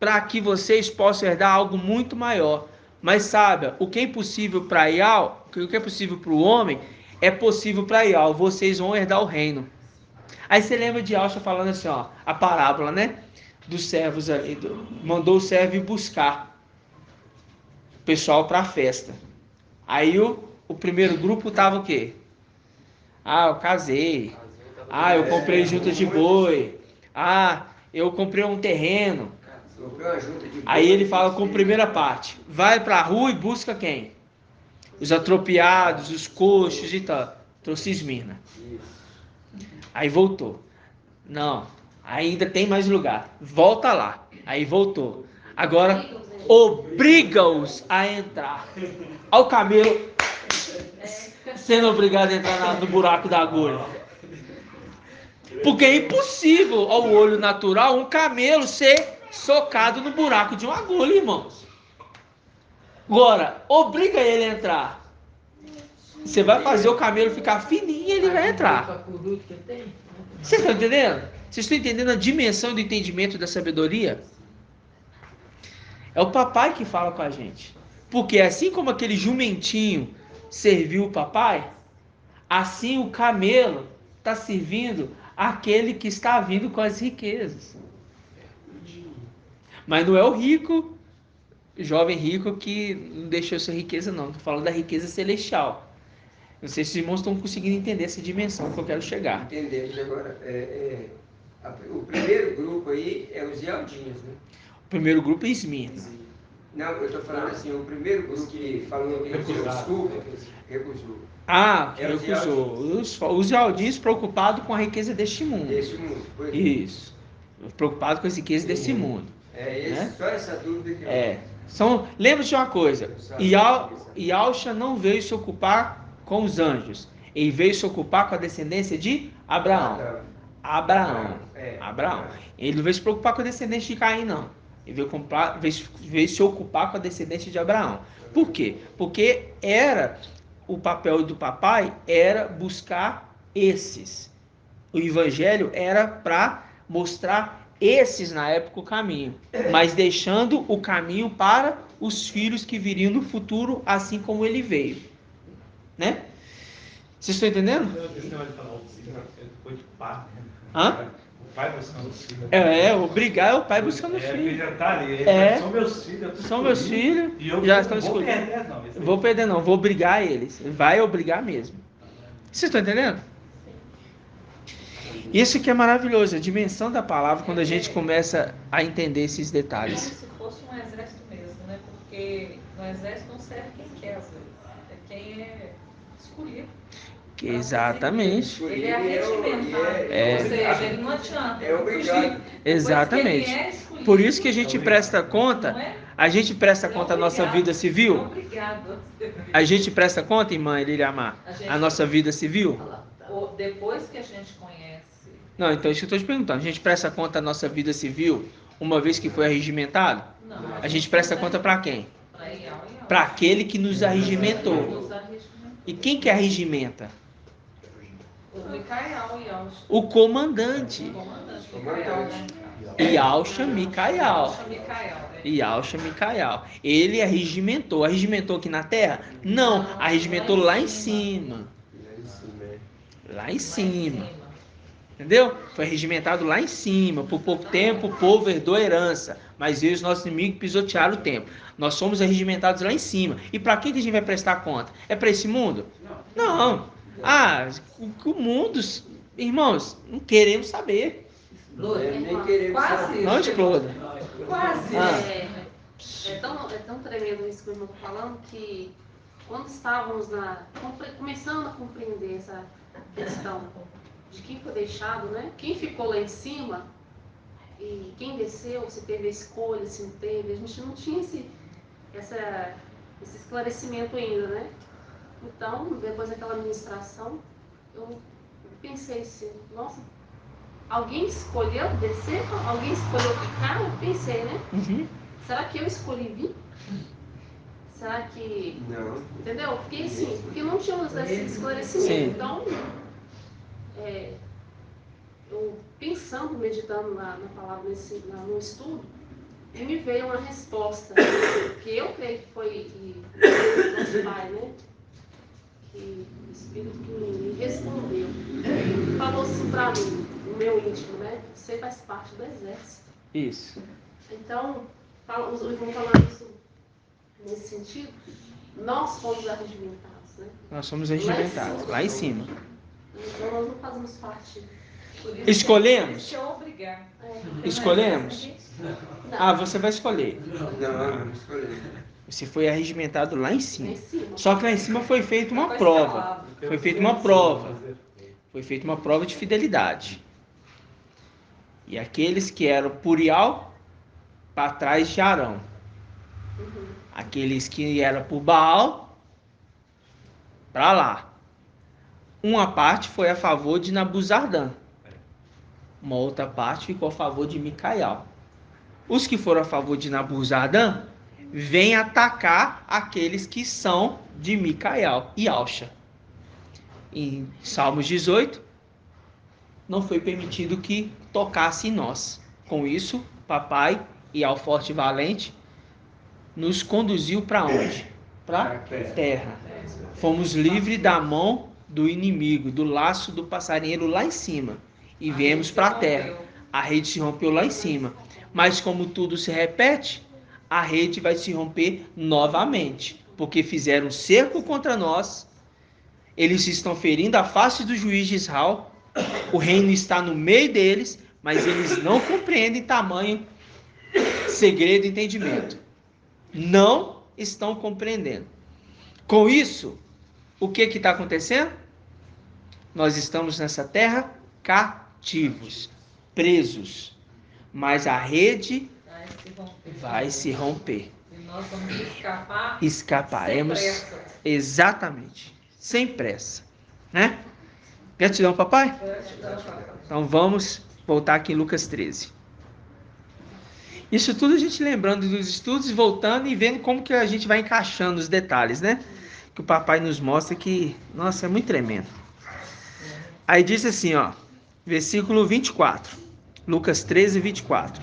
para que vocês possam herdar algo muito maior. Mas saiba, o que é impossível para Yahweh, o que é possível para o homem, é possível para Yahweh. Vocês vão herdar o reino. Aí você lembra de Yahshua falando assim, ó, a parábola, né? Dos servos ali, mandou o servo ir buscar o pessoal para a festa. Aí o primeiro grupo tava o quê? Ah, eu casei. Ah, eu comprei junta de boi. Ah, eu comprei um terreno. Aí ele fala com a primeira parte. Vai pra rua e busca quem? Os atropiados, os coxos e tal. Trouxe Esmirna. Aí voltou. Não, ainda tem mais lugar. Volta lá. Aí voltou. Agora obriga-os a entrar. Olha o camelo sendo obrigado a entrar no buraco da agulha. Porque é impossível ao olho natural um camelo ser socado no buraco de uma agulha, irmãos. Agora, obriga ele a entrar. Você vai fazer o camelo ficar fininho e ele vai entrar. Vocês estão entendendo? Vocês estão entendendo a dimensão do entendimento da sabedoria? É o papai que fala com a gente. Porque assim como aquele jumentinho serviu o papai, assim o camelo está servindo aquele que está vindo com as riquezas. Mas não é o rico, jovem rico, que não deixou sua riqueza, não. Estou falando da riqueza celestial. Não sei se os irmãos estão conseguindo entender essa dimensão que eu quero chegar. Entendemos agora. O primeiro grupo aí é os Ialdinhos, né? O primeiro grupo é Esmirna. Não, eu estou falando assim, o primeiro grupo que falou que recusou. Ah, recusou. Os Ialdinhos preocupados com a riqueza deste mundo. Deste mundo. Pois é. Isso. Preocupados com as riquezas desse mundo. Só essa dúvida que Lembra-se de uma coisa. Yausha não veio se ocupar com os anjos. Ele veio se ocupar com a descendência de Abraão. Abraão. Ele não veio se preocupar com a descendência de Caim, não. Ele veio se ocupar com a descendência de Abraão. Por quê? Porque o papel do papai era buscar esses. O evangelho era para mostrar esses na época o caminho, mas deixando o caminho para os filhos que viriam no futuro, assim como ele veio. Né? Vocês estão entendendo? Hã? O pai buscando os filhos. Obrigar é o pai buscando os filhos. Já tá ali. São meus filhos. São meus filhos. E eu já estão não vou escolhidos. perder, não. Vou perder, não. Vou obrigar eles. Vai obrigar mesmo. Vocês estão entendendo? Isso que é maravilhoso, a dimensão da palavra, quando a gente começa a entender esses detalhes. É como se fosse um exército mesmo, né? Porque no exército não serve quem quer, às vezes. É quem é escolhido. Exatamente. Ele é arregimentado. Ou seja, ele não adianta. É obrigado. Exatamente. Por isso que a gente presta conta. A gente presta conta da nossa vida civil. Obrigado. A gente presta conta, irmã Liliamar, a nossa vida civil? Depois que a gente conhece. Não, então isso que eu estou te perguntando. A gente presta conta da nossa vida civil uma vez que foi arregimentado? Não. A gente presta conta para quem? Para aquele que nos arregimentou. E quem que arregimenta? O Micael e Yausha. O comandante. Yausha Micael. Yausha Micael. Ele arregimentou. Arregimentou aqui na terra? Não, arregimentou lá em cima. Lá em cima. Entendeu? Foi regimentado lá em cima. Por pouco tempo o povo herdou a herança, mas veio os nossos inimigos pisotearam o templo. Nós somos regimentados lá em cima. E para que a gente vai prestar conta? É para esse mundo? Não. O mundo, irmãos, não queremos saber. Nem queremos Quase. Não exploda. Quase. É tão tremendo isso que o irmão está falando, que quando estávamos começando a compreender essa questão de quem foi deixado, né? Quem ficou lá em cima e quem desceu, se teve a escolha, se não teve, a gente não tinha esse esclarecimento ainda, né? Então, depois daquela ministração, eu pensei assim, nossa, alguém escolheu descer? Alguém escolheu ficar? Eu pensei, né? Uhum. Será que eu escolhi vir? Será que... Não. Entendeu? Porque assim, porque não tínhamos esse esclarecimento. Sim. Então, eu pensando, meditando na palavra, no estudo, me veio uma resposta, que eu creio que foi nosso Pai, né? Que o Espírito que me respondeu. Falou assim para mim, no meu íntimo, né? Você faz parte do exército. Isso. Então, os irmãos falaram isso nesse sentido. Nós fomos arregimentados, né? Nós somos regimentados, lá em cima. Então nós não fazemos parte. Por isso Escolhemos? que é obrigar. Escolhemos? Ah, você vai escolher. Não escolhi. Você foi arregimentado lá em Lá cima. em cima. Só que lá em cima foi feita uma Foi prova. escalado. Foi feita uma prova. Foi feita uma prova de fidelidade. E aqueles que eram Purial, para trás de Arão. Uhum. Aqueles que eram por Baal, para lá. Uma parte foi a favor de Nabuzardã. Uma outra parte ficou a favor de Micael. Os que foram a favor de Nabuzardã vêm atacar aqueles que são de Micael e Alcha. Em Salmos 18, não foi permitido que tocasse em nós. Com isso, papai e ao forte e valente nos conduziu para onde? Para terra. Fomos livres da mão do inimigo, do laço do passarinheiro lá em cima. E viemos para a terra. A rede se rompeu lá em cima. Mas como tudo se repete, a rede vai se romper novamente. Porque fizeram cerco contra nós. Eles estão ferindo a face do juiz de Israel. O reino está no meio deles, mas eles não compreendem tamanho, segredo e entendimento. Não estão compreendendo. Com isso, o que está acontecendo? Nós estamos nessa terra cativos, presos. Mas a rede vai se romper. E nós vamos escapar. Escaparemos. Sem pressa. Exatamente. Sem pressa. Né? Gratidão, papai? Então vamos voltar aqui em Lucas 13. Isso tudo a gente lembrando dos estudos, voltando e vendo como que a gente vai encaixando os detalhes, né? Que o papai nos mostra que, nossa, é muito tremendo. Aí diz assim, ó, versículo 24. Lucas 13, 24.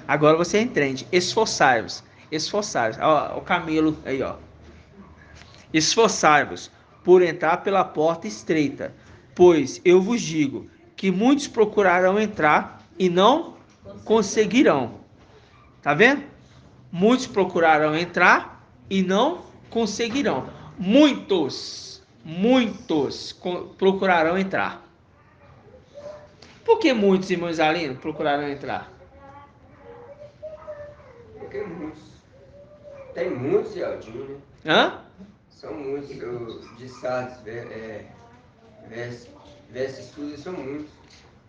Agora você entende. Esforçai-vos. Esforçai-vos. Ó, o camelo aí, ó. Esforçai-vos por entrar pela porta estreita, pois eu vos digo que muitos procurarão entrar e não conseguirão. Tá vendo? Muitos procurarão entrar e não conseguirão. Muitos procurarão entrar. Por que muitos, irmãos Alino, procuraram entrar? Porque muitos. Tem muitos, Aldinho, né? Hã? São muitos. De Sardes, versos estudos são muitos.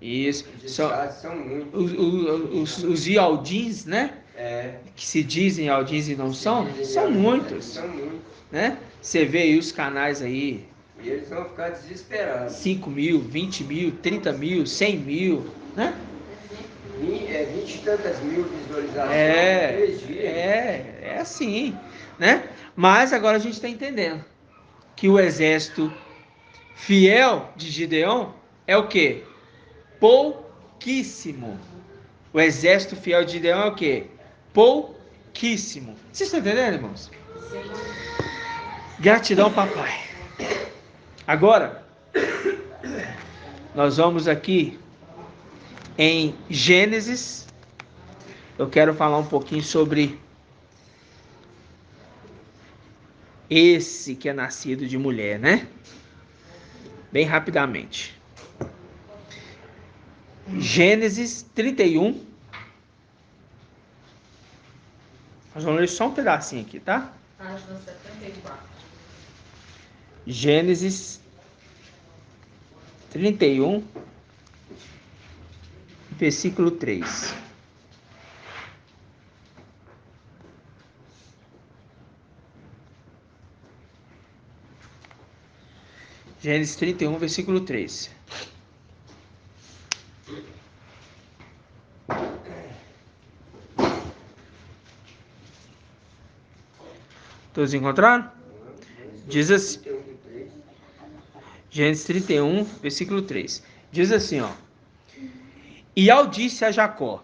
Isso. De Sardes são muitos. Os Ialdins, né? É. Que se dizem Ialdins e não são? São muitos. São muitos. Né? Você vê aí os canais aí. E eles vão ficar desesperados. 5 mil, 20 mil, 30 mil, 100 mil, né? 20 e tantas mil visualizações. É assim, né? Mas agora a gente está entendendo que o exército fiel de Gideão é o quê? Pouquíssimo. O exército fiel de Gideão é o quê? Pouquíssimo. Vocês estão entendendo, irmãos? Gratidão, papai. Agora, nós vamos aqui em Gênesis. Eu quero falar um pouquinho sobre esse que é nascido de mulher, né? Bem rapidamente. Gênesis 31. Nós vamos ler só um pedacinho aqui, tá? Página 74. Gênesis 31, versículo 3. Gênesis 31, versículo 3. Todos encontraram? Diz assim, Gênesis 31, versículo 3. Diz assim, ó. E ao disse a Jacó: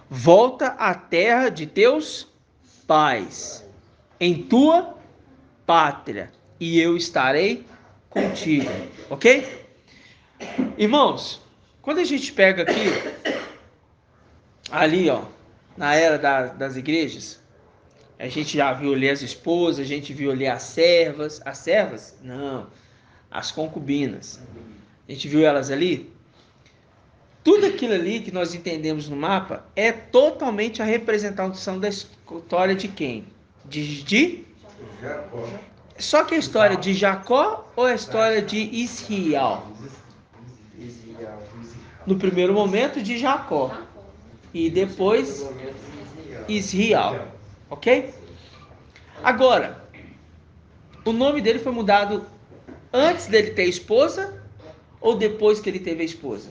volta à terra de teus pais, em tua pátria, e eu estarei contigo. Ok? Irmãos, quando a gente pega aqui, ali, ó, na era das igrejas, A gente já viu ali as esposas, a gente viu ali as servas. As servas? Não. As concubinas. A gente viu elas ali? Tudo aquilo ali que nós entendemos no mapa é totalmente a representação da história de quem? De Jacó. Só que a história de Jacó ou a história de Israel? Israel. No primeiro momento de Jacó e depois Israel, ok? Agora, o nome dele foi mudado antes dele ter esposa ou depois que ele teve a esposa?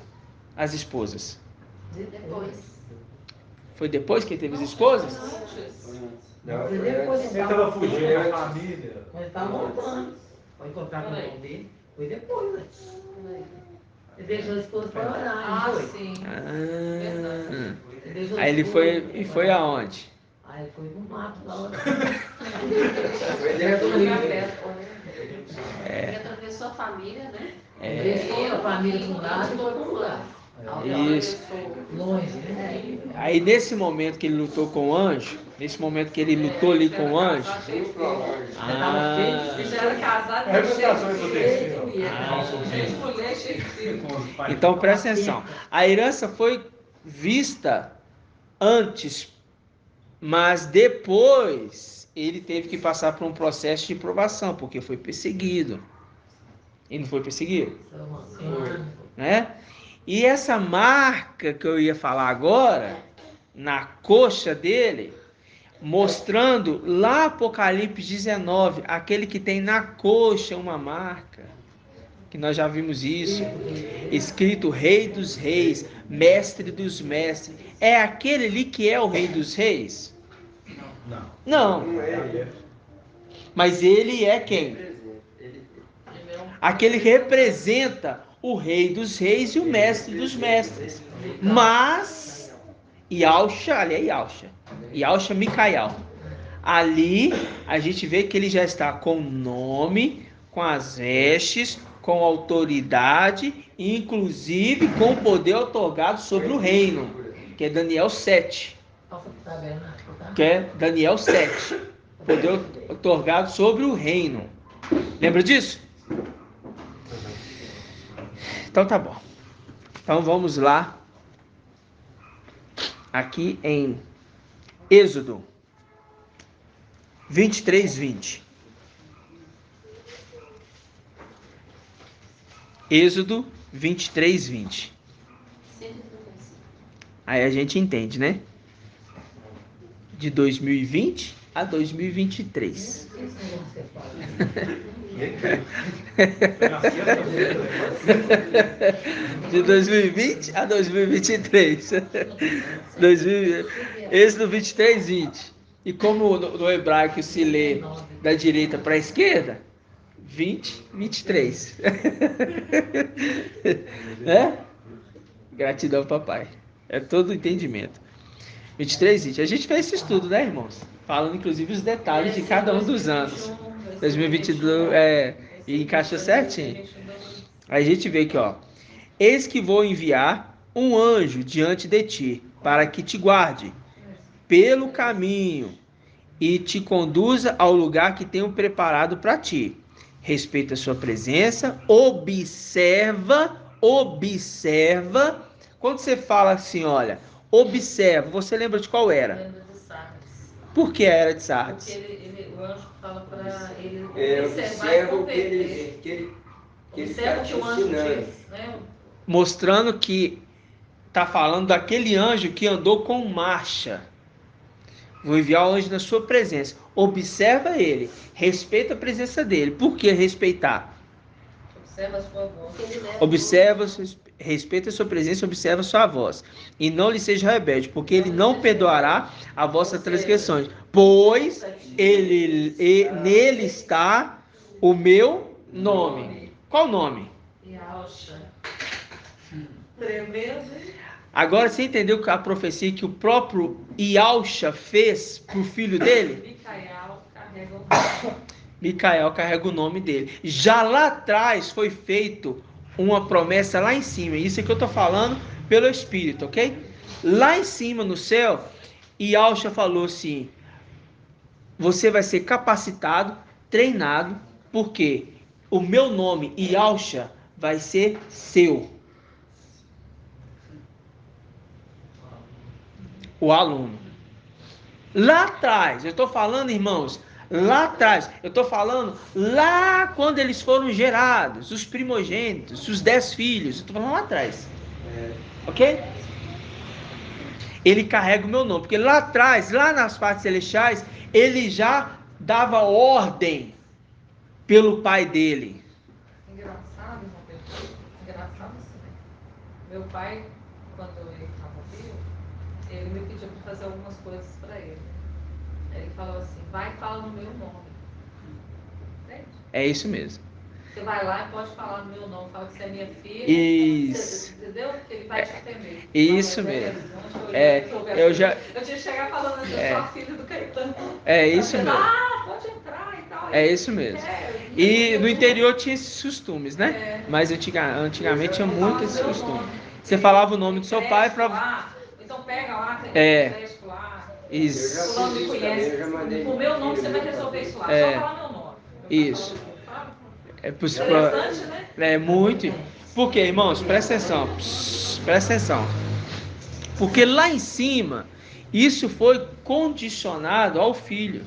As esposas. Depois. Foi depois que ele teve as esposas? Não, Ele foi depois antes. Ele estava fugindo da família. Quando ele estava voltando, foi encontrar com o irmão dele. Foi depois, né? Ele deixou a esposa para orar, Ah, não foi? sim. Ah, Ele deixou a aí ele esposa foi e foi aonde? Aí ele foi no mato lá orar. Foi dentro do rio. Ele atravessou a família, né? Ele deixou a família para um lado e foi para um lugar. Isso. Longe, né? Aí nesse momento que ele lutou com o anjo, nesse momento que ele lutou ali com o anjo, Junto ao anjo. Ele já era casado, É a reputação que eu tenho. cheio de mulher, cheio de filho. então presta atenção. A herança foi vista antes, mas depois ele teve que passar por um processo de provação, porque foi perseguido. E não foi perseguido? Né? E essa marca que eu ia falar agora, na coxa dele, mostrando lá Apocalipse 19, aquele que tem na coxa uma marca, que nós já vimos isso, escrito Rei dos Reis, Mestre dos Mestres. É aquele ali que é o Rei dos Reis? Não. Não é. Mas ele é quem? Aquele que representa o Rei dos Reis e o Mestre dos Mestres. Mas Yahusha, ali é Yahusha Micael. Ali a gente vê que ele já está com nome, com as vestes, com autoridade, inclusive com poder otorgado sobre o reino, que é Daniel 7. Que é Daniel 7. Poder otorgado sobre o reino. Lembra disso? Então tá bom. Então vamos lá. Aqui em Êxodo 23:20. Êxodo 23:20. Aí a gente entende, né? De 2020 a 2023. De 2020 a 2023. Êxodo 23:20. E como no hebraico se lê da direita para a esquerda, 20:23. Né? Gratidão, papai. É todo o entendimento. 23:20. A gente fez esse estudo, né, irmãos? Falando inclusive os detalhes de cada um dos anos. 2022 e encaixa certinho. Aí a gente vê aqui, ó. Eis que vou enviar um anjo diante de ti, para que te guarde pelo caminho e te conduza ao lugar que tenho preparado para ti. Respeita a sua presença, observa. Quando você fala assim, olha, observa, você lembra de qual era? Lembra de Sardes. Por que era de Sardes? Porque o anjo fala para ele Observa o que ele está observa o te que o anjo ensinando. diz, né? Mostrando que está falando daquele anjo que andou com marcha. Vou enviar o anjo na sua presença. Observa ele. Respeita a presença dele. Por que respeitar? Observa a sua voz. Observa, respeita a sua presença, observa a sua voz. E não lhe seja rebelde, porque ele não perdoará a vossa transgressões. Pois nele está o meu nome. Qual nome? Yahusha. Tremendo. Agora você entendeu a profecia que o próprio Yahusha fez para o filho dele? Micael carrega o nome dele. Já lá atrás foi feito uma promessa lá em cima. Isso é que eu estou falando pelo Espírito, ok? Lá em cima no céu, Yahusha falou assim: você vai ser capacitado, treinado, porque o meu nome, Yalcha, vai ser seu. O aluno. Lá atrás, eu estou falando, irmãos, lá atrás, eu estou falando lá quando eles foram gerados, os primogênitos, os 10 filhos, eu estou falando lá atrás. Ok? Ele carrega o meu nome, porque lá atrás, lá nas partes celestiais, ele já dava ordem pelo pai dele. Engraçado, irmão Pedro. Engraçado assim, né? Meu pai, quando ele estava vivo, ele me pediu para fazer algumas coisas para ele. Ele falou assim, vai e fala no meu nome. Entende? É isso mesmo. Você vai lá e pode falar no meu nome, fala que você é minha filha. Isso. Entendeu? Que ele vai te atender. Isso Fala, mesmo. Eu tinha que chegar falando assim, eu sou a filha do Caetano. É isso mesmo. Ah, pode entrar e tal. É isso mesmo. E no interior tinha esses costumes, né? É. Mas antigamente tinha muito esses costumes. Você falava o nome do seu pai para... Então pega lá, tem É. crédito lá. Isso. Fulano me conhece. O meu nome você vai resolver isso lá. É. Só falar meu nome. Isso. É Interessante, né? É muito. Por quê, irmãos? Presta atenção. Presta atenção. Porque lá em cima, isso foi condicionado ao filho.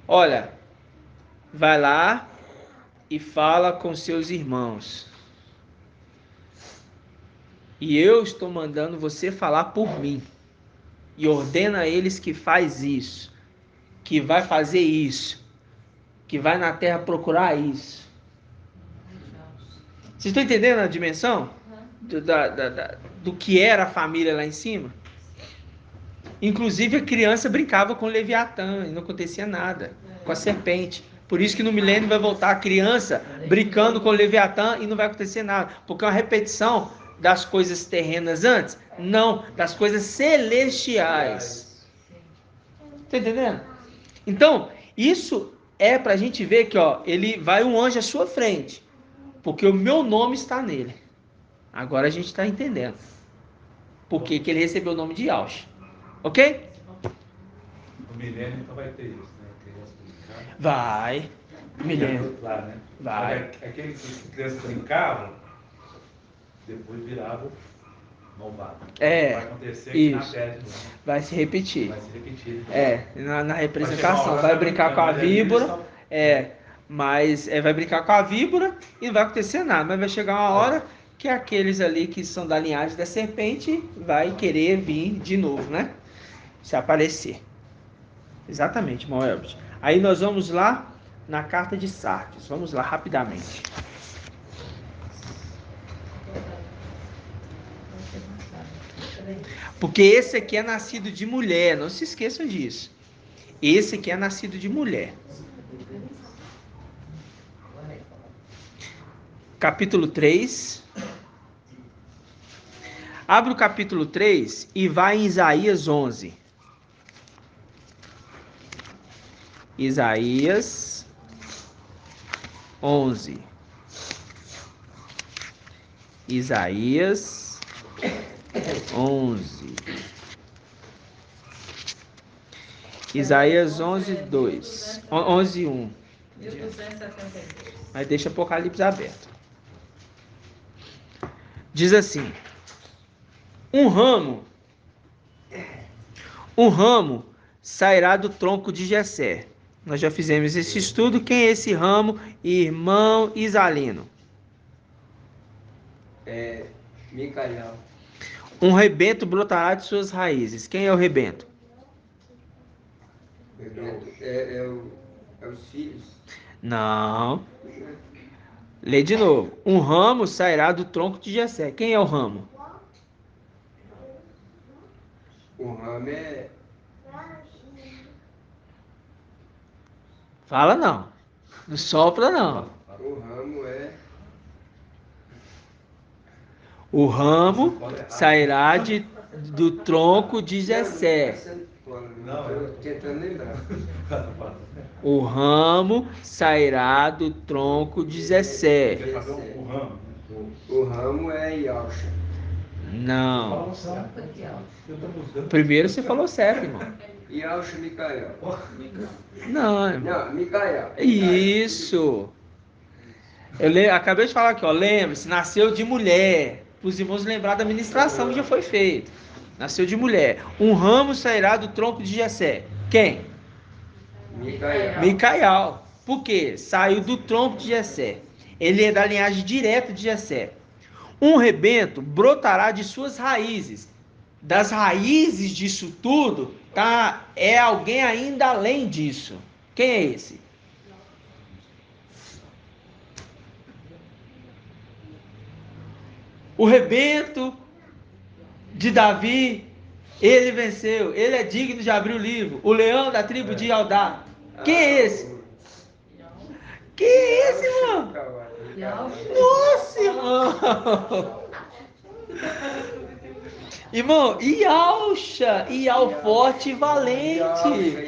Olha, vai lá e fala com seus irmãos. E eu estou mandando você falar por mim. E ordena a eles que faz isso, que vai fazer isso, que vai na terra procurar isso. Vocês estão entendendo a dimensão do que era a família lá em cima? Inclusive a criança brincava com o Leviatã e não acontecia nada, com a serpente. Por isso que no milênio vai voltar a criança brincando com o Leviatã e não vai acontecer nada. Porque é uma repetição das coisas terrenas antes? Não, das coisas celestiais. Está entendendo? Então, isso é para a gente ver que ó, ele vai um anjo à sua frente. Porque o meu nome está nele. Agora a gente está entendendo. Por que ele recebeu o nome de Yalcha. Ok? No milênio então vai ter isso, né? Criança brincando. Vai. Milênio. Lá, né? Vai. Aquele que criança brincava, depois virava malvado. É, vai acontecer aqui na isso. terra de novo. Vai se repetir. Vai se repetir. Na Vai representação. chegar uma hora, Vai tá brincar com a brincando, mas víbora. eles Mas vai brincar com a víbora e não vai acontecer nada. Mas vai chegar uma hora que aqueles ali que são da linhagem da serpente vai querer vir de novo, né? Se aparecer. Exatamente, irmão Elbert. Aí nós vamos lá na carta de Sardes. Vamos lá rapidamente. Porque esse aqui é nascido de mulher. Não se esqueçam disso. Esse aqui é nascido de mulher. Capítulo 3. Abre o capítulo 3 e vai em Isaías 11. Isaías 11. Isaías 11. Isaías 11, 2. 11, 1. 1272. Mas deixa Apocalipse aberto. Diz assim: um ramo sairá do tronco de Jessé. Nós já fizemos esse estudo. Quem é esse ramo? Irmão Isalino. Micael. Um rebento brotará de suas raízes. Quem é o rebento? É os filhos. Não. Lê de novo. Um ramo sairá do tronco de Jessé. Quem é o ramo? O ramo é. Fala não. Não sopra não. O ramo é. O ramo sairá do tronco de Jessé. Não, eu tô tentando lembrar. O ramo sairá do tronco de Jessé. O ramo. O ramo é Yalcha. Não. Primeiro você falou certo, irmão. Yalcha Micael. Não, irmão. Não, Micael. Isso. Acabei de falar aqui, ó. Lembre-se, nasceu de mulher. Para os irmãos lembrar da ministração que já foi feita. Nasceu de mulher. Um ramo sairá do tronco de Jessé. Quem? Micael. Micael. Por quê? Saiu do tronco de Jessé. Ele é da linhagem direta de Jessé. Um rebento brotará de suas raízes. Das raízes disso tudo, tá? É alguém ainda além disso. Quem é esse? O rebento de Davi, ele venceu. Ele é digno de abrir o livro. O leão da tribo de Judá. Quem é esse? Quem é esse, irmão? Nossa, irmão! Irmão, Yalcha, Ial forte e valente.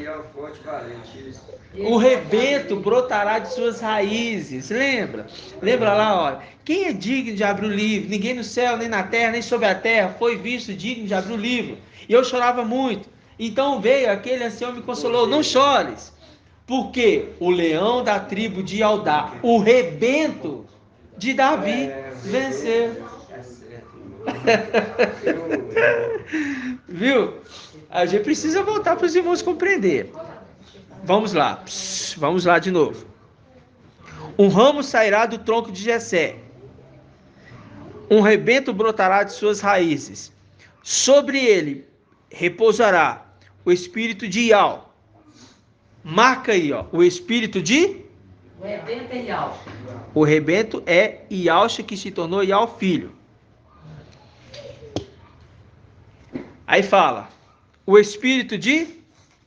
Ial forte e valente, isso. O rebento brotará de suas raízes. Lembra? Lembra lá, olha. Quem é digno de abrir o livro? Ninguém no céu, nem na terra, nem sobre a terra foi visto digno de abrir o livro. E eu chorava muito. Então veio aquele ancião e me consolou. Não chores. Porque o leão da tribo de Judá, o rebento de Davi, venceu. Viu? A gente precisa voltar para os irmãos compreender. Vamos lá. Vamos lá de novo. Um ramo sairá do tronco de Jessé. Um rebento brotará de suas raízes. Sobre ele repousará o espírito de Ial. Marca aí, ó. O espírito de... O rebento é Yalcha. O rebento é Yalcha, que se tornou Ial filho. Aí fala, o espírito de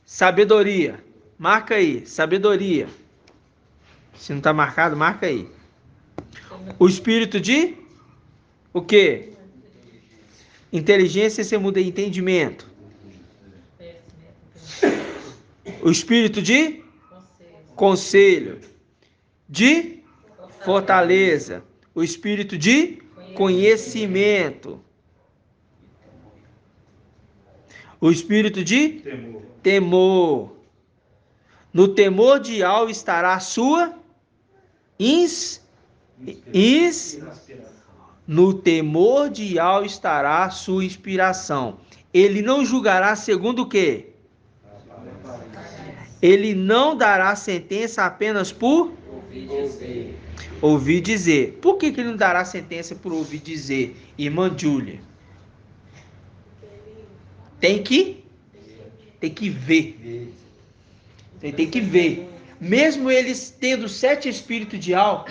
sabedoria. Marca aí, sabedoria. Se não está marcado, marca aí. O espírito de o quê? Inteligência, você muda entendimento. O espírito de conselho. De fortaleza. O espírito de conhecimento. O espírito de temor. No temor de Ial estará a sua no temor de Ial estará a sua inspiração. Ele não julgará segundo o quê? Ele não dará sentença apenas por ouvir dizer. Por que ele não dará sentença por ouvir dizer, irmã Júlia? Tem que ver. Você tem que ver. Mesmo eles tendo 7 espíritos de Ial,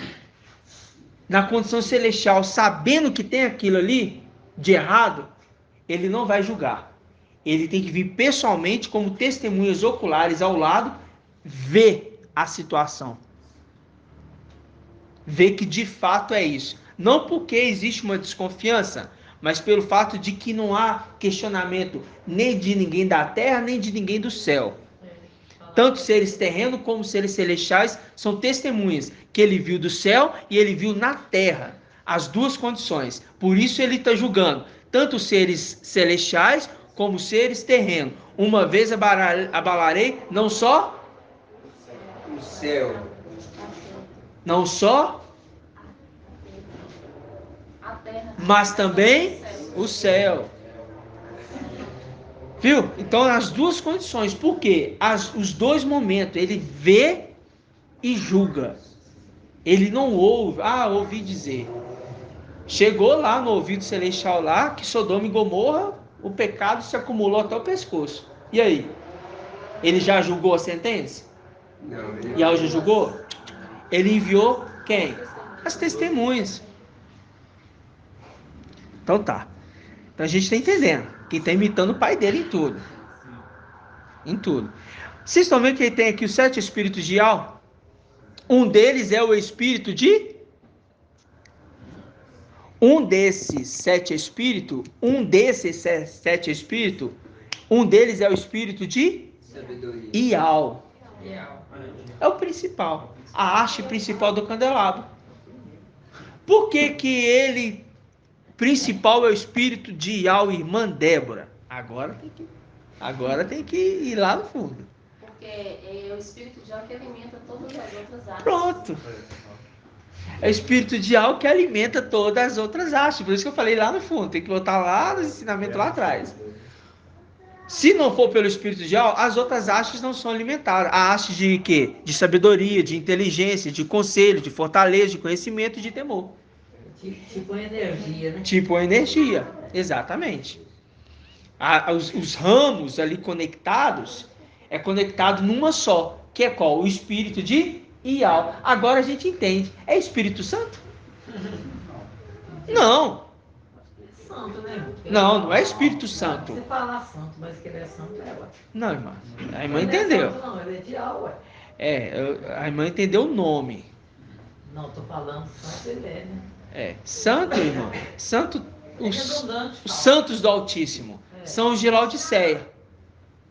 na condição celestial, sabendo que tem aquilo ali de errado, ele não vai julgar. Ele tem que vir pessoalmente, como testemunhas oculares ao lado, ver a situação. Ver que de fato é isso. Não porque existe uma desconfiança, mas pelo fato de que não há questionamento nem de ninguém da terra, nem de ninguém do céu. Tanto seres terrenos como seres celestiais são testemunhas que ele viu do céu e ele viu na terra. As duas condições. Por isso ele está julgando tanto seres celestiais como seres terrenos. Uma vez abalarei não só o céu, não só, mas também o céu. Viu? Então, as duas condições. Por quê? Os dois momentos. Ele vê e julga. Ele não ouve. Ouvi dizer. Chegou lá no ouvido celestial lá, que Sodoma e Gomorra, o pecado se acumulou até o pescoço. E aí? Ele já julgou a sentença? não. Ial já julgou? Ele enviou quem? As testemunhas. Então tá. Então a gente está entendendo. Que está imitando o pai dele em tudo. Em tudo. Vocês estão vendo que ele tem aqui os 7 espíritos de Ial? Um deles é o espírito de... Um desses 7 espíritos, um deles é o espírito de Sabedoria. Ial. É o principal. A haste principal do candelabro. Por que que ele... principal é o espírito de Ial, irmã Débora? Agora tem que Agora tem que ir lá no fundo. Porque é o espírito de algo que alimenta todas as outras áreas. Pronto. É o espírito de algo que alimenta todas as outras hastes. Por isso que eu falei lá no fundo. Tem que voltar lá no ensinamento lá atrás. Se não for pelo espírito de algo, as outras hastes não são alimentadas. A haste de quê? De sabedoria, de inteligência, de conselho, de fortaleza, de conhecimento e de temor. Tipo energia, né? Tipo energia, exatamente. Os ramos ali conectados, é conectado numa só, que é qual? O espírito de Ial. Agora a gente entende. É Espírito Santo? Não. Santo, né, irmão? Não é Espírito Santo. Você falar santo, mas que ele é santo, é, ué. Não, irmã. A irmã Ele entendeu. Não é santo, não, ele é de alma, ué. A irmã entendeu o nome. Não, tô falando santo, ele é, né? Santo, irmão. Santo, É redundante. os santos do Altíssimo são os de Laodiceia.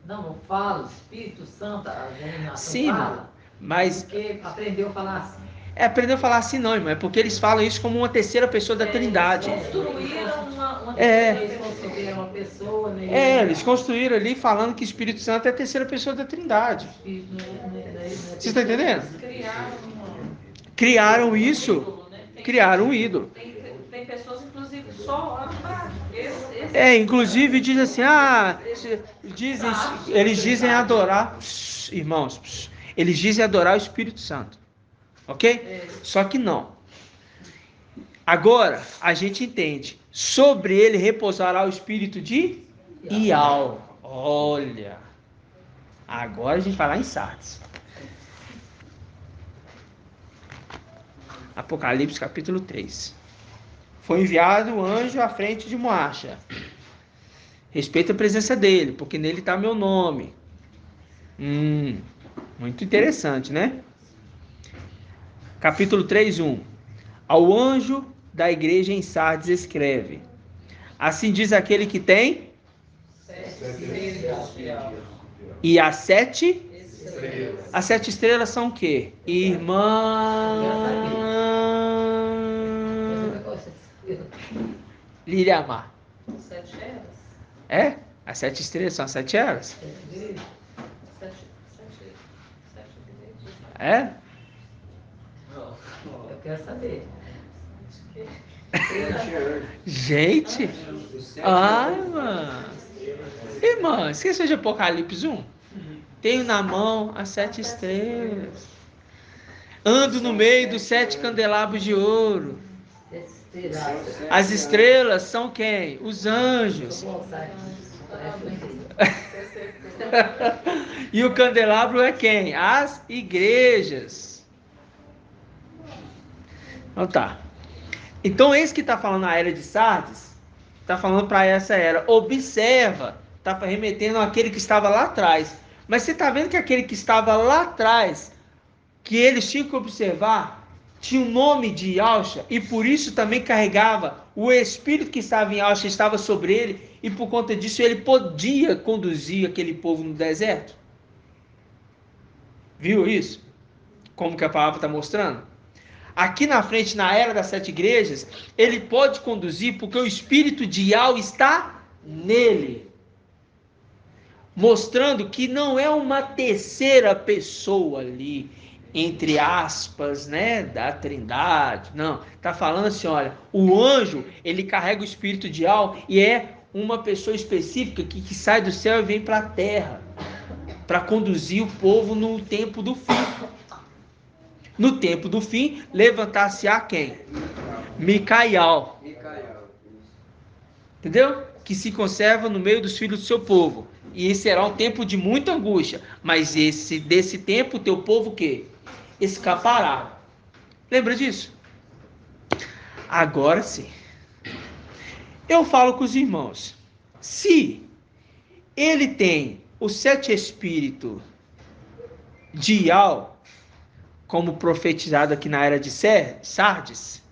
Não, não falo, Espírito Santo, a gente Sim, fala. mas Porque aprendeu a falar assim. aprendeu a falar assim não, irmão. É porque eles falam isso como uma terceira pessoa da Trindade. Construíram uma É. consideram uma pessoa, né? Eles construíram ali falando que o Espírito Santo é a terceira pessoa da Trindade. Espírito não é Vocês estão entendendo? Criaram Criaram isso. ídolo, né? Criaram um ídolo. Tem pessoas, inclusive, só oram para esse. Inclusive diz assim, eles dizem adorar, irmãos, eles dizem adorar o Espírito Santo, ok? Só que não. Agora a gente entende, sobre ele repousará o Espírito de Ial. Olha, agora a gente vai lá em Sardes. Apocalipse capítulo 3. Foi enviado o anjo à frente de Moacha. Respeita a presença dele, porque nele está meu nome. Muito interessante, né? Capítulo 3:1. Ao anjo da igreja em Sardes escreve: assim diz aquele que tem e as 7 estrelas. As 7 estrelas são o quê? Irmã Liriamar. 7 eras? As 7 estrelas são as 7 eras? 7 Eu quero saber. Gente! Irmã, esqueceu de Apocalipse 1? Tenho na mão as 7 estrelas. Ando no meio dos 7 candelabros de ouro. As estrelas são quem? Os anjos. E o candelabro é quem? As igrejas. Então tá. Então esse que está falando a era de Sardes, está falando para essa era. Observa, está remetendo àquele que estava lá atrás. Mas você está vendo que aquele que estava lá atrás, que eles tinham que observar, tinha o nome de Yahshua, e por isso também carregava o espírito que estava em Yahshua, estava sobre ele, e por conta disso ele podia conduzir aquele povo no deserto. Viu isso? Como que a palavra está mostrando? Aqui na frente, na era das 7 igrejas, ele pode conduzir porque o espírito de Yahweh está nele. Mostrando que não é uma terceira pessoa ali, entre aspas, né, da Trindade. Não, está falando assim, olha, o anjo, ele carrega o espírito de Yahweh e é uma pessoa específica que sai do céu e vem para a terra, para conduzir o povo no tempo do fim. No tempo do fim, levantar-se-á quem? Micael. Entendeu? Que se conserva no meio dos filhos do seu povo. E esse será um tempo de muita angústia. Mas desse tempo, o teu povo o quê? Escapará. Lembra disso? Agora sim. Eu falo com os irmãos. Se ele tem os 7 espíritos de Yahweh, como profetizado aqui na era de Sardes,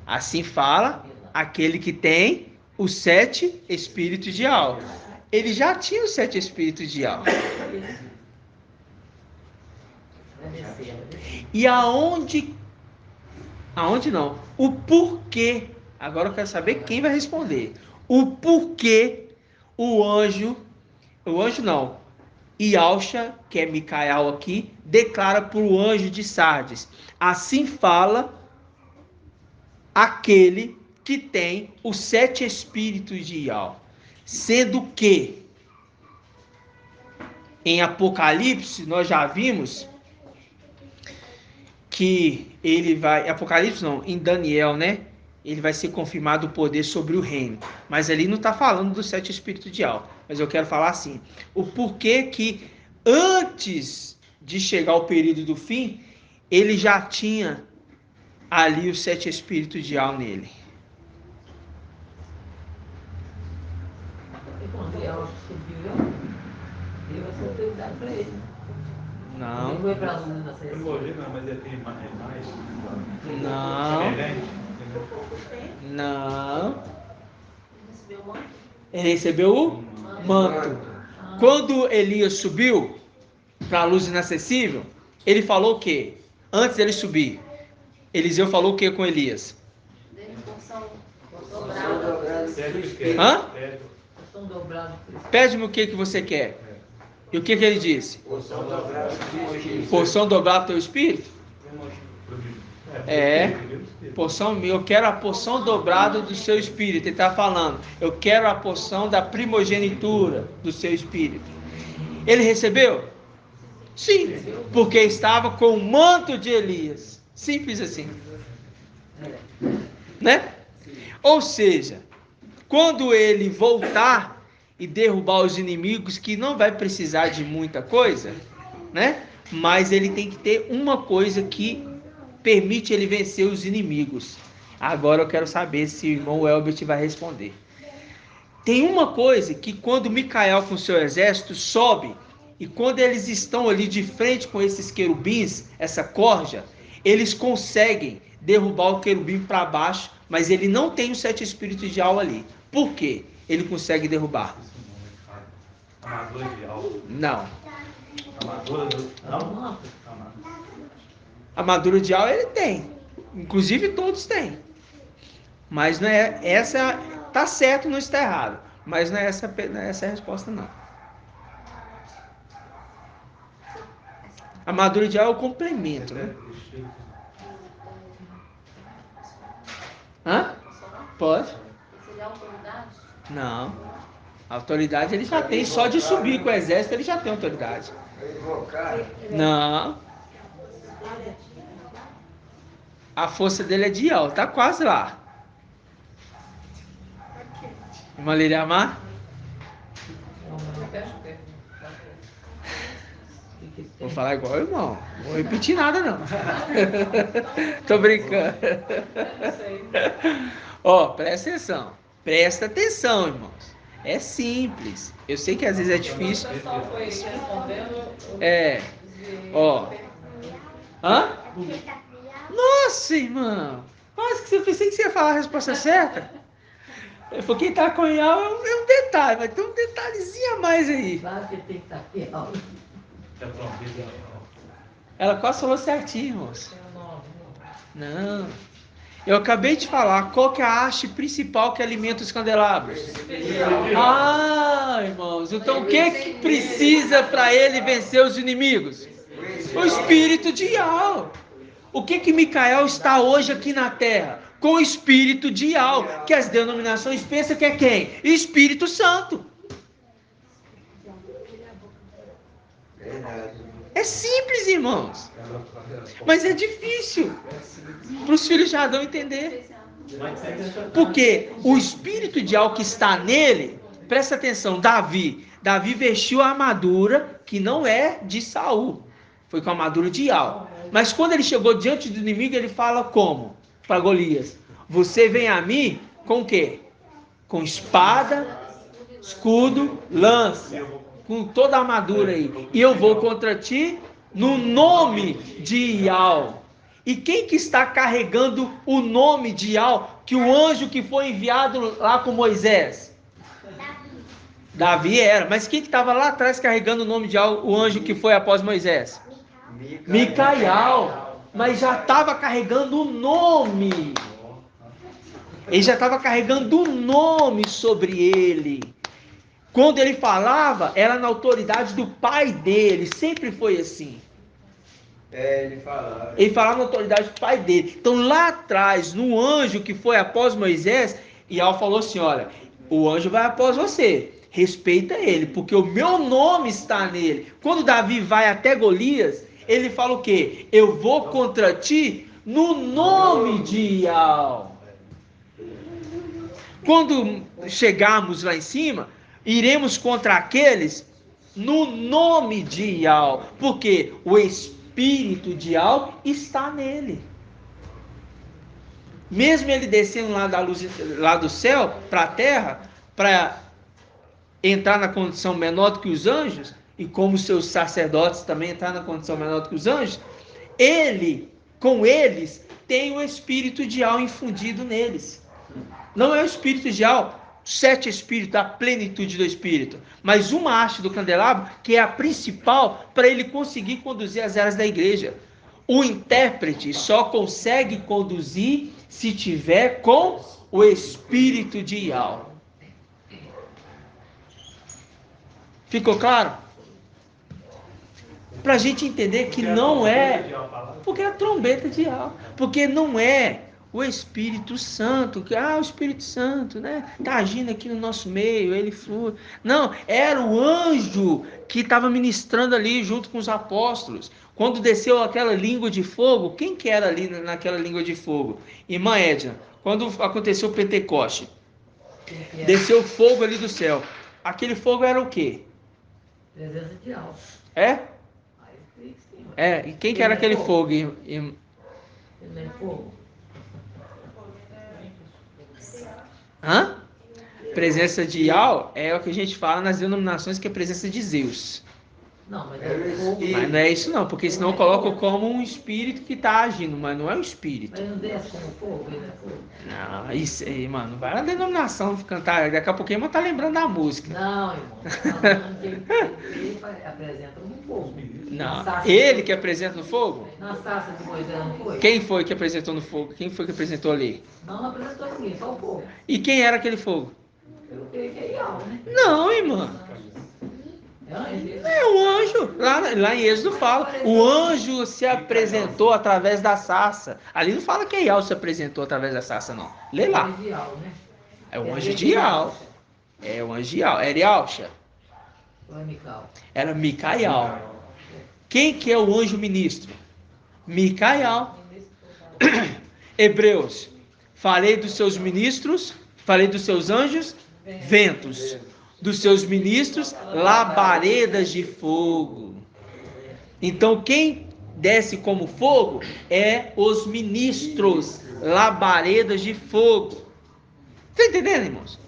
assim fala aquele que tem os 7 espíritos de Yahweh. Ele já tinha os 7 espíritos de Yahweh. E aonde não? O porquê. Agora eu quero saber quem vai responder. O porquê o anjo o anjo não, Yalcha, que é Micael aqui, declara para o anjo de Sardes: assim fala aquele que tem os 7 espíritos de Yal, sendo que em Apocalipse nós já vimos que ele vai, Apocalipse não, em Daniel, né? Ele vai ser confirmado o poder sobre o reino. Mas ali não está falando dos 7 espíritos de Yal. Mas eu quero falar assim, o porquê que antes de chegar o período do fim, ele já tinha ali os 7 espíritos de Yal nele. E quando ela subiu, deu essa autoridade para ele. Não. Ele foi para a luz na sessão. Não, mas ele tem mais. Não. Diferente, entendeu? Não. Recebeu o manto? Ele recebeu o manto. Quando Elias subiu para a luz inacessível, ele falou o quê? Antes dele subir, Eliseu falou o quê com Elias? Dele porção Porção dobrada. dobrada. Pede o que quer. Hã? Pede. Estão dobrados por isso. Pede-me o que você quer. E o que ele disse? Porção dobrada do espírito. Porção dobrada do teu espírito? Porção, eu quero a porção dobrada do seu espírito. Ele está falando, eu quero a porção da primogenitura do seu espírito. Ele recebeu? Sim, porque estava com o manto de Elias. Simples assim. Né? Ou seja, quando ele voltar e derrubar os inimigos, que não vai precisar de muita coisa, né? Mas ele tem que ter uma coisa que permite ele vencer os inimigos. Agora eu quero saber se o irmão Elbert vai responder. Tem uma coisa que quando Micael com seu exército sobe, e quando eles estão ali de frente com esses querubins, essa corja, eles conseguem derrubar o querubim para baixo, mas ele não tem os 7 espíritos de alma ali. Por quê? Ele consegue derrubar? Amador de alma. Não. Amador do. Não. A armadura de alma ele tem. Inclusive todos têm. Mas não é essa. Tá certo, não está errado. Mas não é essa a resposta, não. A armadura de alma é o complemento, né? Hã? Pode? Seria autoridade? Não. A autoridade ele já tem. Só de subir com o exército ele já tem autoridade. Invocar. Não. A força dele é de alta, tá quase lá. Irmã Liriamar? Vou falar igual o irmão. Não vou repetir nada, não. Tô brincando. Ó, presta atenção. Presta atenção, irmãos. É simples. Eu sei que às vezes é difícil. O pessoal foi respondendo. É. Ó. Hã? Nossa, irmão. Quase que eu pensei que você ia falar a resposta certa. Eu falei, quem tá com Ial é um detalhe, vai ter um detalhezinho a mais aí. Claro que tem que estar fiel. Ela quase falou certinho, irmãos. Não. Eu acabei de falar qual que é a haste principal que alimenta os candelabros. Ah, irmãos, então o que precisa para ele vencer os inimigos? O espírito de Ial. O que Micael está hoje aqui na terra? Com o espírito de Ial, que as denominações pensam que é quem? Espírito Santo. É simples, irmãos. Mas é difícil para os filhos de Adão entender. Porque o espírito de Ial que está nele, presta atenção, Davi vestiu a armadura que não é de Saul. Foi com a armadura de Ial. Mas quando ele chegou diante do inimigo, ele fala como? Para Golias: você vem a mim com o quê? Com espada, escudo, lança. Com toda a armadura aí. E eu vou contra ti no nome de Ial. E quem que está carregando o nome de Ial? Que o anjo que foi enviado lá com Moisés? Davi era. Mas quem que estava lá atrás carregando o nome de Ial, o anjo que foi após Moisés? Micael. Mas já estava carregando o nome. Ele já estava carregando o nome sobre ele. Quando ele falava, era na autoridade do pai dele, sempre foi assim. Ele falava. Ele falava na autoridade do pai dele. Então lá atrás, no anjo que foi após Moisés, Yahweh falou assim, olha, o anjo vai após você, respeita ele, porque o meu nome está nele. Quando Davi vai até Golias, ele fala o quê? Eu vou contra ti no nome de Yahweh. Quando chegarmos lá em cima, iremos contra aqueles no nome de Yahweh, porque o Espírito de Yahweh está nele. Mesmo ele descendo lá da luz, lá do céu para a terra, para entrar na condição menor do que os anjos, e como seus sacerdotes também entrar na condição menor do que os anjos, ele, com eles, tem o Espírito de Yahweh infundido neles. Não é o Espírito de Yahweh, 7 espíritos, a plenitude do Espírito, mas uma haste do candelabro, que é a principal para ele conseguir conduzir as eras da igreja. O intérprete só consegue conduzir se tiver com o Espírito de Yahweh. Ficou claro? Para a gente entender que não é, porque é a trombeta de Yahweh, porque não é o Espírito Santo, que o Espírito Santo, né, tá agindo aqui no nosso meio, ele flui. Não, era o anjo que estava ministrando ali junto com os apóstolos. Quando desceu aquela língua de fogo, quem que era ali naquela língua de fogo? Irmã Edna, quando aconteceu o Pentecoste, desceu fogo ali do céu. Aquele fogo era o quê? Presença de alma. É? E quem que era aquele fogo? Ele não é fogo. Hã? Presença de Yahweh é o que a gente fala nas denominações, que é presença de Zeus. Não, mas é fogo. Mas não é isso não, porque senão colocam como um espírito que está agindo, mas não é um espírito. Mas não desce como fogo, ele não é fogo. Não, isso aí, mano, vai na denominação cantar, daqui a pouquinho eu tá lembrando da música. Não, irmão. Ele apresenta um fogo. Não, ele que apresenta no fogo? Na sarça de Moisés não foi? Quem foi que apresentou no fogo? Quem foi que apresentou ali? Não apresentou ninguém, só o fogo. E quem era aquele fogo? Eu creio que é Ial, né? Não, irmã. É o anjo. Lá em Êxodo fala. O anjo se apresentou através da sarça. Ali não fala que Ial se apresentou através da sarça, não. Lê lá. É o anjo de Ial. É o anjo de Ial. Era Ialcha? Era Micael. Quem que é o anjo ministro? Micael. Hebreus. Falei dos seus ministros, falei dos seus anjos, ventos. Dos seus ministros, labaredas de fogo. Então, quem desce como fogo é os ministros, labaredas de fogo. Está entendendo, irmãos?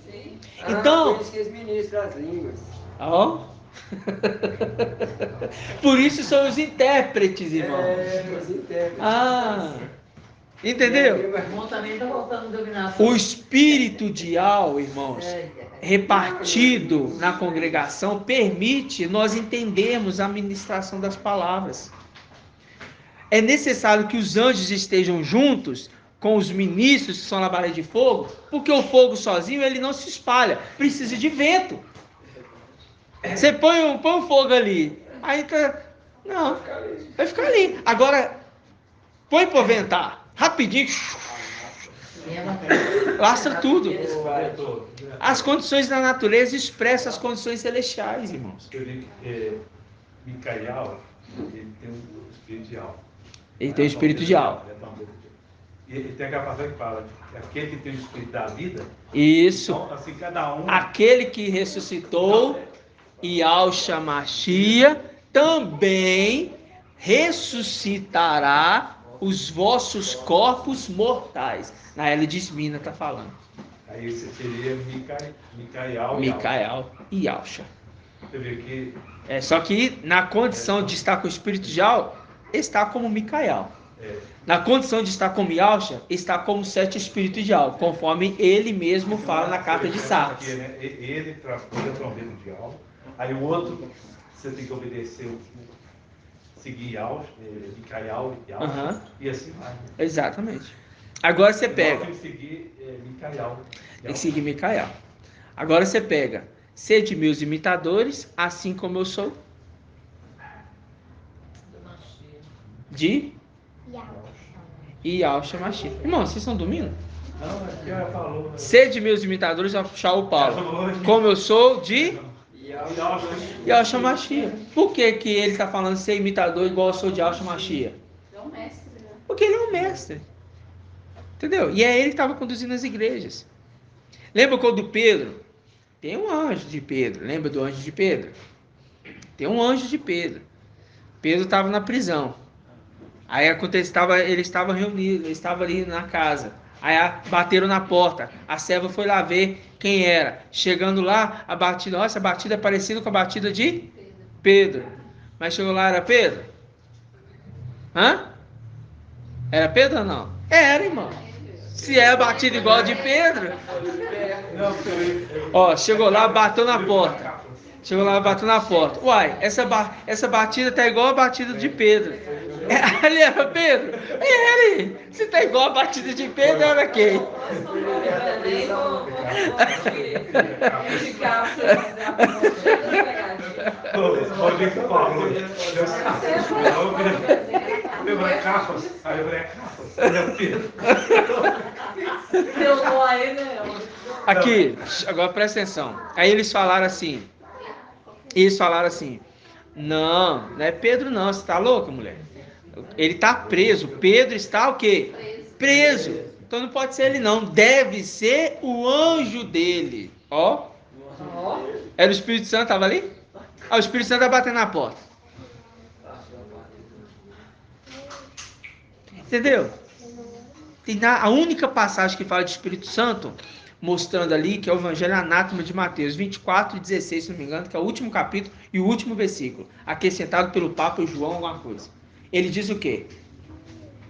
Então, por isso que eles ministram as línguas. Ó. Por isso são os intérpretes, irmão. Os intérpretes. Entendeu? O irmão também está voltando a dominação. O espírito de Yahweh, irmãos, repartido na congregação, permite nós entendermos a ministração das palavras. É necessário que os anjos estejam juntos com os ministros que são labaredas de fogo, porque o fogo sozinho ele não se espalha, precisa de vento. Você põe um fogo ali, aí não, vai ficar ali. Agora, põe para ventar, rapidinho, lastra tudo. As condições da natureza expressam as condições celestiais, irmãos. Eu li que Micael, ele tem um espírito de alma. Ele tem o espírito de alma. E ele tem aquela passagem que fala, aquele que tem o espírito da vida. Isso. Então, assim, cada um. Aquele que ressuscitou, Yahshua Mashiach, também ressuscitará os vossos corpos mortais. Na Ela diz Mina está falando. Aí você seria Micael. Micael e Yahshua. Você vê que. Só que na condição de estar com o espírito de Yahweh, está como Micael. Na condição de estar como Yahshua, está como 7 espíritos de Yahweh, conforme ele mesmo fala na carta de Sardes. Ele traz a trombeta de alma. Aí o outro, você tem que obedecer, seguir Micael e Yahshua, e assim vai. Exatamente. Agora você pega. Tem que seguir Micael. Tem que seguir Micael. Agora você pega. Sede meus imitadores, assim como eu sou de Yahushua Mashiach. Irmão, vocês estão dormindo? Não, aqui ela falou. Sede meus imitadores, vai puxar o Paulo. Como eu sou de Yahushua Mashiach. Por que que ele está falando ser imitador igual eu sou de Yahushua Mashiach? É um mestre, né? Porque ele é um mestre. Entendeu? E é ele que estava conduzindo as igrejas. Lembra quando Pedro... Tem um anjo de Pedro. Lembra do anjo de Pedro? Tem um anjo de Pedro. Pedro estava na prisão. Aí ele estava reunido, ele estava ali na casa. Aí bateram na porta. A serva foi lá ver quem era. Chegando lá, a batida, nossa, a batida é parecida com a batida de Pedro. Mas chegou lá, era Pedro? Hã? Era Pedro ou não? Era, irmão. Se é a batida igual a de Pedro. Ó, chegou lá, bateu na porta. Chegou lá, bateu na porta. Uai, essa batida tá igual a batida de Pedro. Ali era Pedro? É ele. Se tá igual a batida de Pedro, era quem? Aqui, agora presta atenção. Aí eles falaram assim. Não é Pedro não, você tá louca, mulher? Ele tá preso. Pedro está o quê? Preso. Então não pode ser ele não. Deve ser o anjo dele. Ó. Era o Espírito Santo, tava ali? Ah, o Espírito Santo tá batendo na porta. Entendeu? A única passagem que fala de Espírito Santo, mostrando ali, que é o Evangelho Anátema de Mateus 24:16, se não me engano, que é o último capítulo e o último versículo, acrescentado pelo Papa João alguma coisa. Ele diz o quê?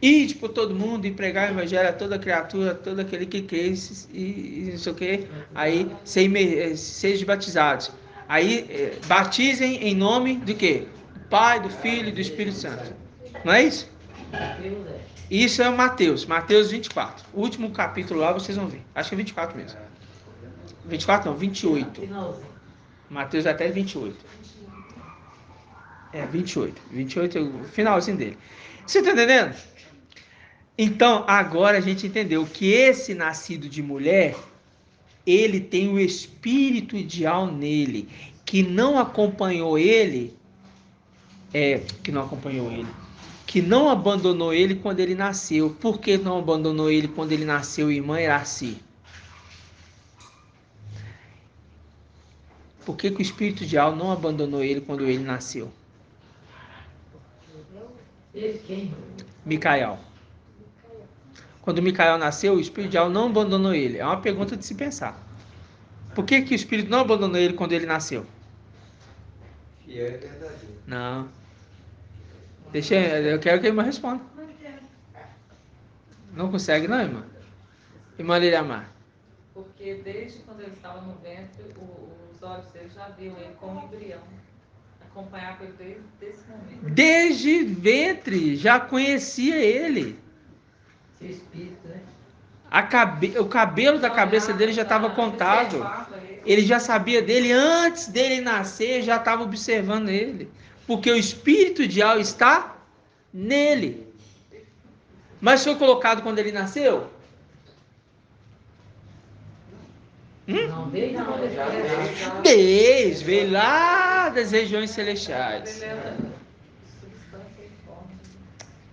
Ide por todo mundo e pregar o Evangelho a toda criatura, todo aquele que crê, e não sei o quê. Aí, sejam batizados. Aí, batizem em nome do quê? Do Pai, do Filho e do Espírito Santo. Não é isso? Isso é Mateus 24. O último capítulo lá vocês vão ver. Acho que é 24 mesmo. 24 não, 28. Mateus até 28. É, 28. 28 é o finalzinho dele. Você está entendendo? Então, agora a gente entendeu que esse nascido de mulher, ele tem o espírito ideal nele, que não acompanhou ele, que não abandonou ele quando ele nasceu. Por que não abandonou ele quando ele nasceu, irmã Iraci? Por que o espírito ideal não abandonou ele quando ele nasceu? Ele quem? Micael. Quando Micael nasceu, o espírito ideal não abandonou ele. É uma pergunta de se pensar. Por que o espírito não abandonou ele quando ele nasceu? E é verdadeiro. Não. Eu quero que a irmã responda. Não consegue, não, irmã? Irmã Liliamar. Porque desde quando ele estava no ventre, os olhos dele já viam ele como embrião. Acompanhava ele desde esse momento. Desde ventre, já conhecia ele. Seu espírito, né? O cabelo da cabeça dele já estava contado. Ele já sabia dele antes dele nascer, já estava observando ele. Porque o espírito ideal está nele. Mas foi colocado quando ele nasceu? Não, desde quando ele nasceu. Desde, veio lá das regiões celestiais.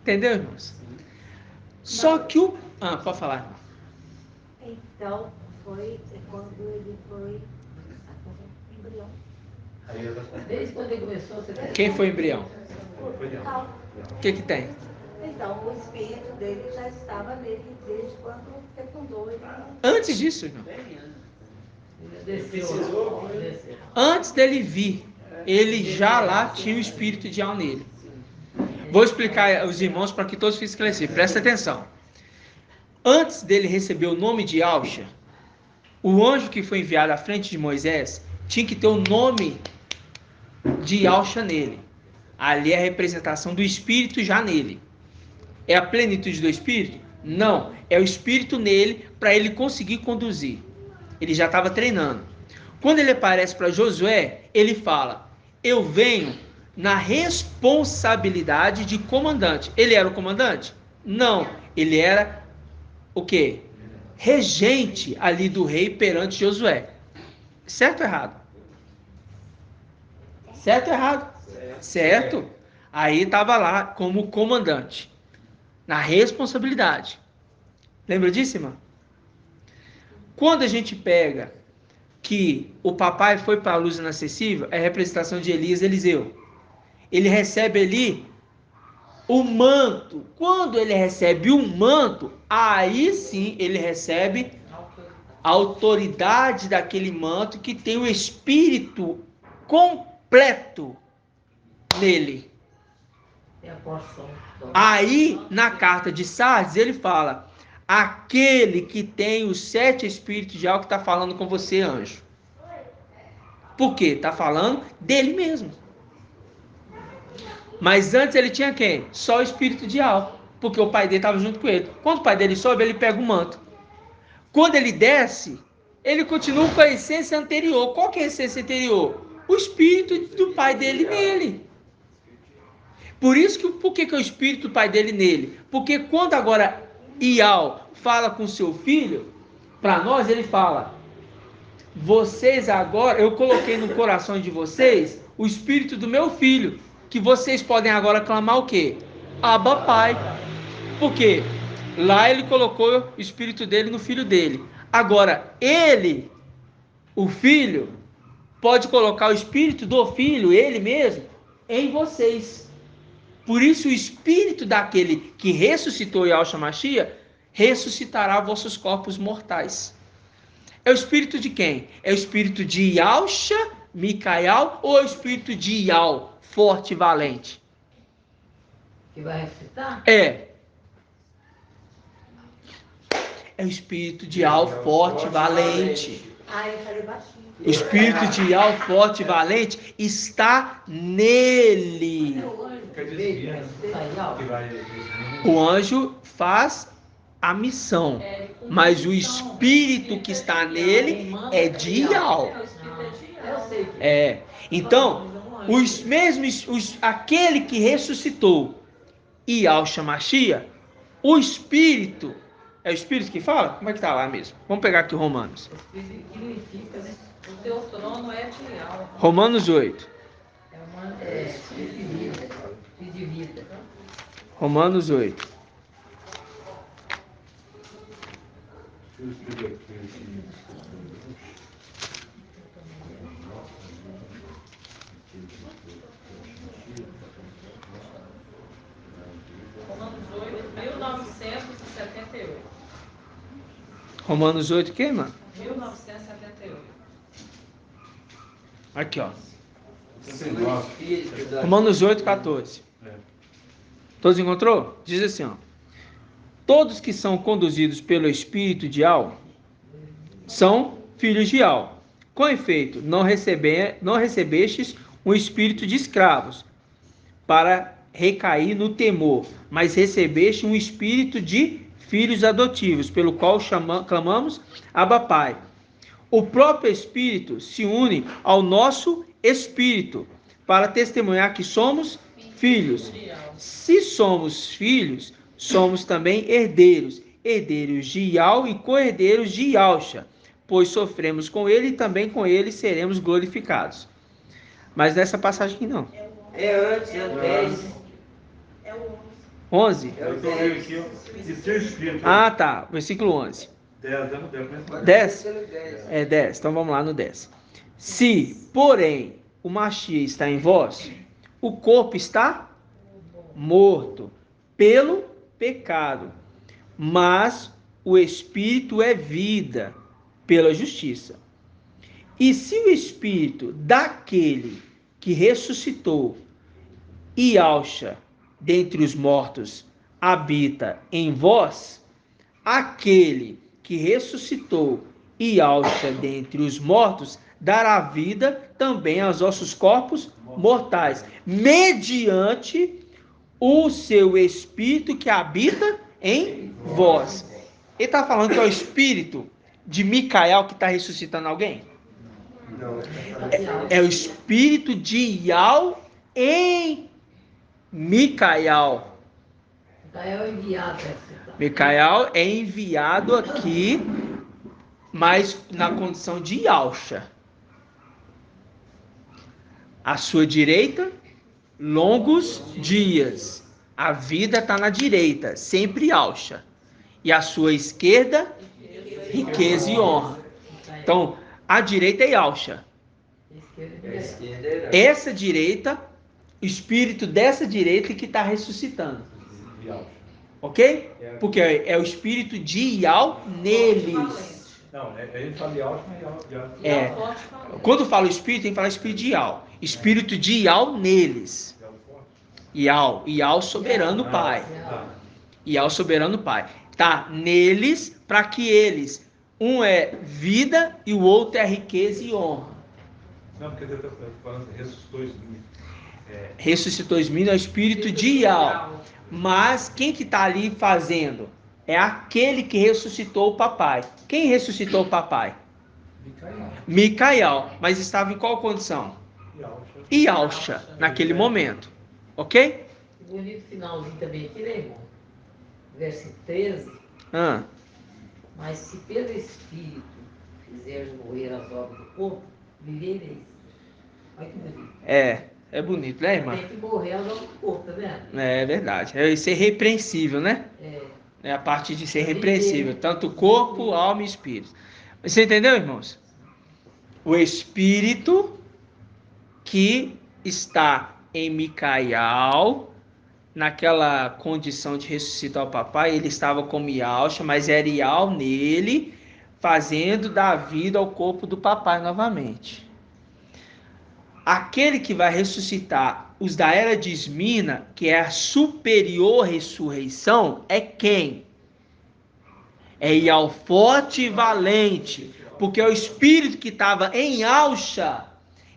Entendeu, irmãos? Só que o... pode falar. Então, foi quando ele foi embrião. Desde quando ele começou, você tem... Quem foi embrião? Então, O que tem? então, o espírito dele já estava nele desde quando fecundou ele. Antes disso, irmão. Ele desceu. Antes dele vir, ele já lá tinha o espírito ideal nele. Vou explicar aos irmãos para que todos fiquem esclarecidos. Presta atenção. Antes dele receber o nome de Yahushua, o anjo que foi enviado à frente de Moisés tinha que ter o nome de Yahushua nele. Ali é a representação do Espírito já nele. É a plenitude do Espírito? Não. É o Espírito nele para ele conseguir conduzir. Ele já estava treinando. Quando ele aparece para Josué, ele fala: eu venho na responsabilidade de comandante. Ele era o comandante? Não, ele era o quê? Regente ali do rei perante Josué. Certo ou errado? Certo ou errado? Certo. Aí estava lá como comandante, na responsabilidade. Lembra disso, irmão? Quando a gente pega que o papai foi para a luz inacessível, é a representação de Elias e Eliseu. Ele recebe ali o manto. Quando ele recebe o manto, aí sim ele recebe a autoridade daquele manto que tem o espírito completo nele. Aí, na carta de Sardes, ele fala: aquele que tem os 7 espíritos de algo que está falando com você, anjo. Por quê? Está falando dele mesmo. Mas antes ele tinha quem? Só o espírito de algo, porque o pai dele estava junto com ele. Quando o pai dele sobe, ele pega o manto. Quando ele desce, ele continua com a essência anterior. Qual que é a essência anterior? O espírito do pai dele nele. Por isso que, por que é o espírito do pai dele nele? Porque quando agora Ial fala com seu filho, para nós ele fala: vocês agora, eu coloquei no coração de vocês o espírito do meu filho, que vocês podem agora clamar o quê? Abba Pai. Por quê? Lá ele colocou o espírito dele no filho dele. Agora, ele, o filho, pode colocar o espírito do filho, ele mesmo, em vocês. Por isso o espírito daquele que ressuscitou Yahshua Mashiach ressuscitará vossos corpos mortais. É o espírito de quem? É o espírito de Yahshua, Micael, ou é o espírito de Ial, forte e valente? Que vai ressuscitar? É o espírito de Ial, forte e valente. Ah, eu falei baixinho. O espírito de Ial, forte e valente, está nele. O anjo faz a missão, mas o espírito que está nele é de Ial. Então, aquele que ressuscitou Yahshua Mashiach, o espírito, é o espírito que fala? Como é que está lá mesmo? Vamos pegar aqui Romanos. Significa, né? O teu trono é de Ial. Romanos 8. De vida. Romanos 8. Romanos 8, 1978. Romanos 8 o quê, mano? 1978. Aqui, ó. Romanos 8, 14. Todos encontrou? Diz assim, ó: todos que são conduzidos pelo espírito de Ial são filhos de Ial. Com efeito, não recebestes um espírito de escravos para recair no temor, mas recebeste um espírito de filhos adotivos, pelo qual clamamos Abba Pai. O próprio Espírito se une ao nosso espírito para testemunhar que somos filhos. Se somos filhos, somos também herdeiros, herdeiros de Ial e co-herdeiros de Yahshua, pois sofremos com ele e também com ele seremos glorificados. Mas nessa passagem aqui não. É antes, é 10. É o 11? É o Eu tô vendo 10. aqui, ó, de ser espírito. Ah, tá. Versículo 11. 10, é no 10, mas 10? É É 10. Então vamos lá no 10. Se, porém, o Mashiach está em vós, o corpo está morto pelo pecado, mas o espírito é vida pela justiça. E se o espírito daquele que ressuscitou Yahshua dentre os mortos habita em vós, aquele que ressuscitou Yahshua dentre os mortos dará vida também aos vossos corpos mortais, mediante o seu espírito que habita em vós. Ele está falando que é o espírito de Micael que está ressuscitando alguém? Não, É o espírito de Yal em Micael. Micael é enviado. Micael é enviado aqui, mas na condição de Yalcha. À sua direita, longos dias. A vida está na direita, sempre Yalcha. E à sua esquerda, riqueza e honra. Então, a direita é Yalcha. Essa direita, o espírito dessa direita que está ressuscitando. Ok? Porque é o espírito de Yal neles. Não, ele fala Yal, mas É. Quando fala espírito, tem que falar espírito de Yal. Espírito de Yal neles. Yal soberano Pai. Yal soberano Pai. Tá neles para que eles, um é vida e o outro é riqueza e honra. Não, porque eu estou falando ressuscitou os mil. Ressuscitou os mil é o espírito de Yal. Mas quem que está ali fazendo? É aquele que ressuscitou o papai. Quem ressuscitou o papai? Micael. Mas estava em qual condição? Yalcha, naquele momento. Ok? Bonito finalzinho também aqui, né, irmão? Verso 13. Mas se pelo Espírito fizeres morrer as obras do corpo, vivereis. Olha que bonito. É bonito, né, irmã? Tem que morrer as obras do corpo, tá vendo? É verdade. É ser repreensível, né? É a parte de ser repreensível. Tanto corpo, alma e espírito. Você entendeu, irmãos? O espírito que está em Micael, naquela condição de ressuscitar o papai, ele estava como Yalcha, mas era Yal nele, fazendo dar vida ao corpo do papai novamente. Aquele que vai ressuscitar os da era de Esmina, que é a superior ressurreição, é quem? É Yal forte e valente, porque é o espírito que estava em Yalcha,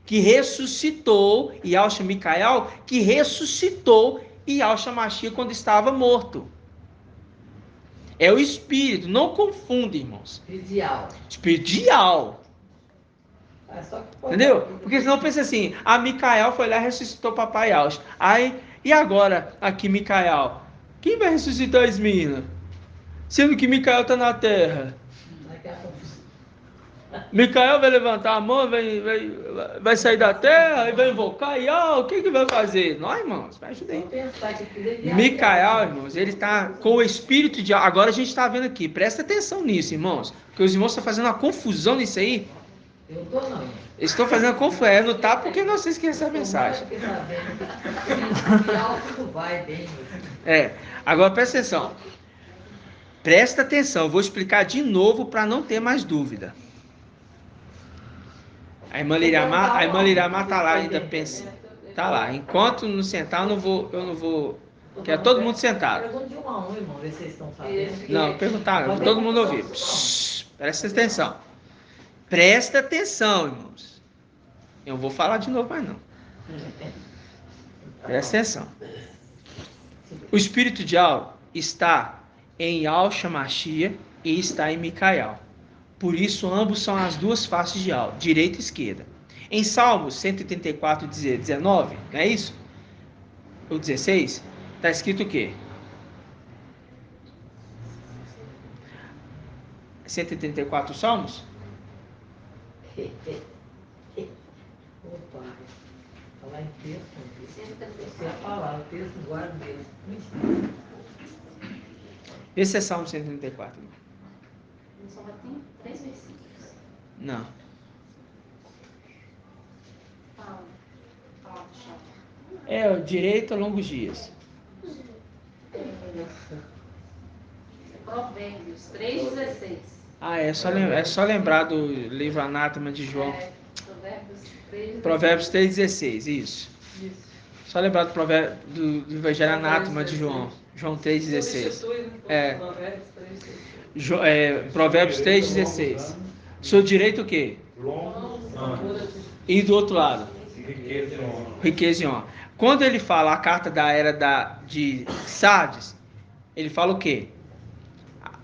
que ressuscitou, Yalcha Micael, que ressuscitou Yalcha Mashiach quando estava morto. É o espírito, não confunda, irmãos. Espírito de Yal. Entendeu? Porque senão pensa assim, a Micael foi lá e ressuscitou o papai Yalcha. Aí, e agora, aqui Micael? Quem vai ressuscitar Esmina? Sendo que Micael está na terra. Micael vai levantar a mão, vai sair da terra e vai invocar Yal. O que vai fazer? Nós, irmãos, vai ajudar aí. Micael, irmãos, ele está com o espírito de Yal. Agora a gente está vendo aqui, presta atenção nisso, irmãos. Porque os irmãos estão fazendo uma confusão nisso aí. Eu tô não. Eles estão fazendo confusão. Não tá porque não sei se quer essa mensagem. Agora presta atenção. Presta atenção, eu vou explicar de novo para não ter mais dúvida. A irmã Liramar tá lá ainda pensando. Tá lá. Enquanto não sentar, eu não vou. Quer todo mundo sentado. Pergunta de uma a um, irmão, ver se vocês estão sabendo. Não, perguntar, todo mundo ouvir. Presta atenção. Presta atenção, irmãos. Eu não vou falar de novo mais não. Presta atenção. O espírito de Yal está em Yalcha Mashiach e está em Micael. Por isso, ambos são as duas faces de Yal, direita e esquerda. Em Salmos 134, 19, não é isso? O 16, está escrito o quê? 134 Salmos? Opa, falar em texto, você ia falar, o texto guarda mesmo. Esse é Salmo 134. Só tem 3 versículos. Não. Fala, É, o direito a longos dias. Provérbios 3,16. É só lembrar do livro Anátema de João. Provérbios 3,16. Provérbios 3,16, isso. Só lembrar do Evangelho Anátema de João. João 3,16. Provérbios 3,16. Seu direito o quê? E do outro lado? Riqueza e honra. Quando ele fala a carta da era de Sardes, ele fala o quê?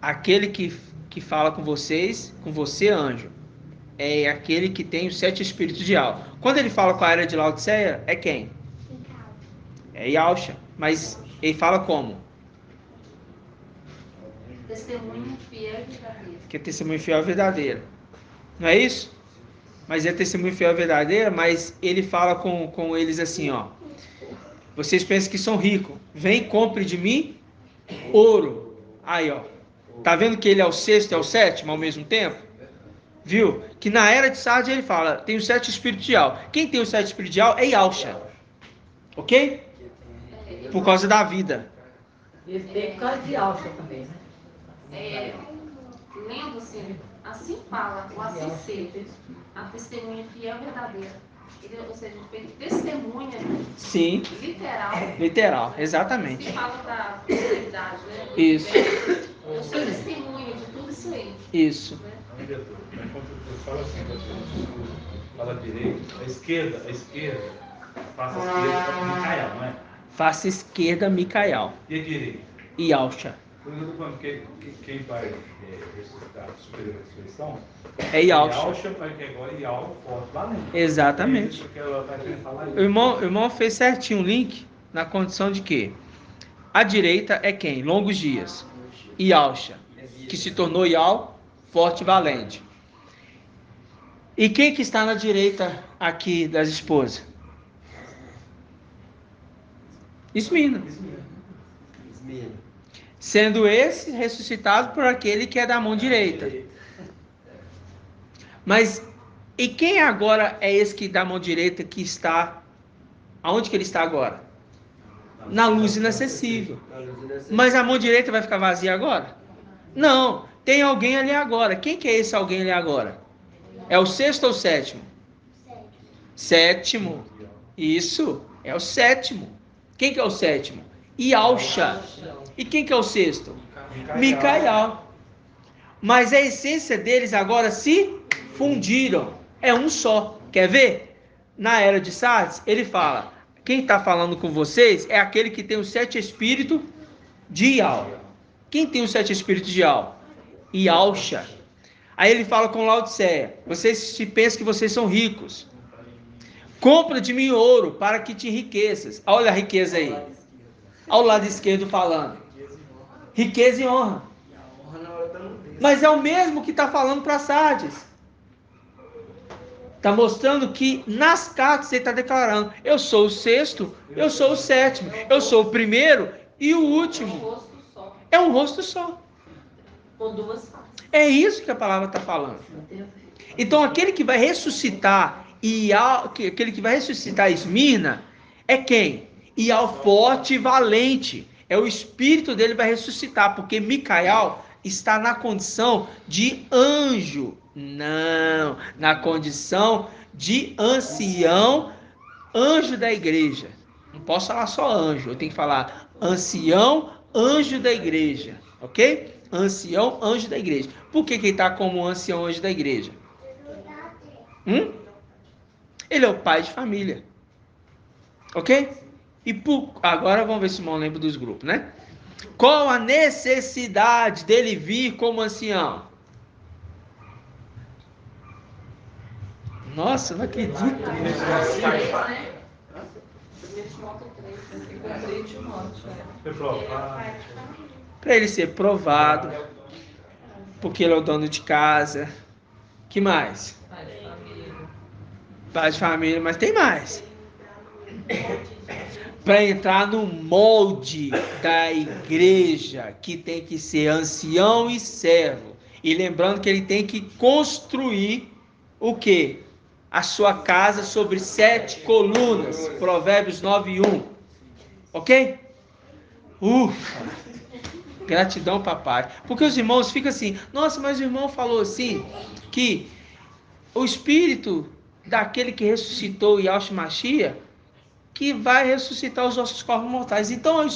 Aquele que fala com vocês, com você, anjo. é aquele que tem os 7 espíritos de Al. Quando ele fala com a era de Laodiceia, é quem? É Yausha. Mas ele fala como? Testemunho fiel e verdadeiro. Que é testemunho fiel e verdadeiro. Não é isso? Mas é testemunho fiel e verdadeiro, mas ele fala com eles assim, ó. Vocês pensam que são ricos. Vem, compre de mim ouro. Aí, ó. Tá vendo que ele é o 6º e é o 7º ao mesmo tempo? Viu? Que na era de Sardes ele fala, tem os 7 espíritos de Al. Quem tem os 7 espíritos de Al é Yausha. Ok? Por causa da vida. E ele tem por causa de Alcha também, né? Lendo assim fala, o assim ser, a testemunha fiel e verdadeira. Ele, ou seja, ele fez testemunha. Sim. Literal. Literal, exatamente. Se fala da posteridade, né? Isso. Eu sou testemunha de tudo isso aí. Isso. Né? Diretor, mas quando eu falo assim, fala direito, a esquerda, faça a esquerda, Micael, não é? Face esquerda, Micael. E a direita? E Yausha. Por isso eu estou falando que quem vai ressuscitar a superior ressurreição É Yausha. Yausha, mas que agora é Yausha forte lá dentro. Exatamente. É isso que ela vai querer falar isso. O irmão fez certinho o link na condição de que a direita é quem? Longos dias. Yausha, que se tornou Yal, forte e valente. E quem que está na direita aqui das esposas? Esmina. Sendo esse ressuscitado por aquele que é da mão direita. Mas, e quem agora é esse que da mão direita que está... Aonde que ele está agora? Na luz inacessível. Mas a mão direita vai ficar vazia agora? Não, tem alguém ali agora. Quem que é esse alguém ali agora? É o 6º ou o 7º? 7º. Isso, é o 7º. Quem que é o 7º? Yausha. E quem que é o 6º? Micael. Mas a essência deles agora se fundiram. É um só. Quer ver? Na era de Sardes, ele fala, quem está falando com vocês é aquele que tem os 7 espíritos de Yal. Quem tem os 7 espíritos de Yal? Yausha. Aí ele fala com Laodiceia, vocês se pensam que vocês são ricos. Compra de mim ouro para que te enriqueças. Olha a riqueza aí. Ao lado esquerdo falando. Riqueza e honra. Mas é o mesmo que está falando para Sardes. Está mostrando que nas cartas ele está declarando, eu sou o 6º, eu sou o 7º, eu sou o primeiro e o último. É um rosto só. Com 2 faces. É isso que a palavra está falando. Então aquele que vai ressuscitar aquele que vai ressuscitar Esmirna é quem? Ial forte e valente. É o espírito dele vai ressuscitar, porque Micael está na condição de anjo. Não, na condição de ancião, anjo da igreja. Não posso falar só anjo, eu tenho que falar ancião, anjo da igreja. Ok? Ancião, anjo da igreja. Por que ele está como ancião, anjo da igreja? Ele é o pai de família. Ok? E agora vamos ver se o irmão lembra dos grupos, né? Qual a necessidade dele vir como ancião? Nossa, não acredito. Para ele ser provado. Porque ele é o dono de casa. Que mais? Pai de família, mas tem mais. Para entrar no molde da igreja, que tem que ser ancião e servo. E lembrando que ele tem que construir o quê? A sua casa sobre 7 colunas. Provérbios 9:1. Ok? Gratidão, papai. Porque os irmãos ficam assim, nossa, mas o irmão falou assim, que o espírito daquele que ressuscitou Yahshua Mashiach, que vai ressuscitar os nossos corpos mortais. Então,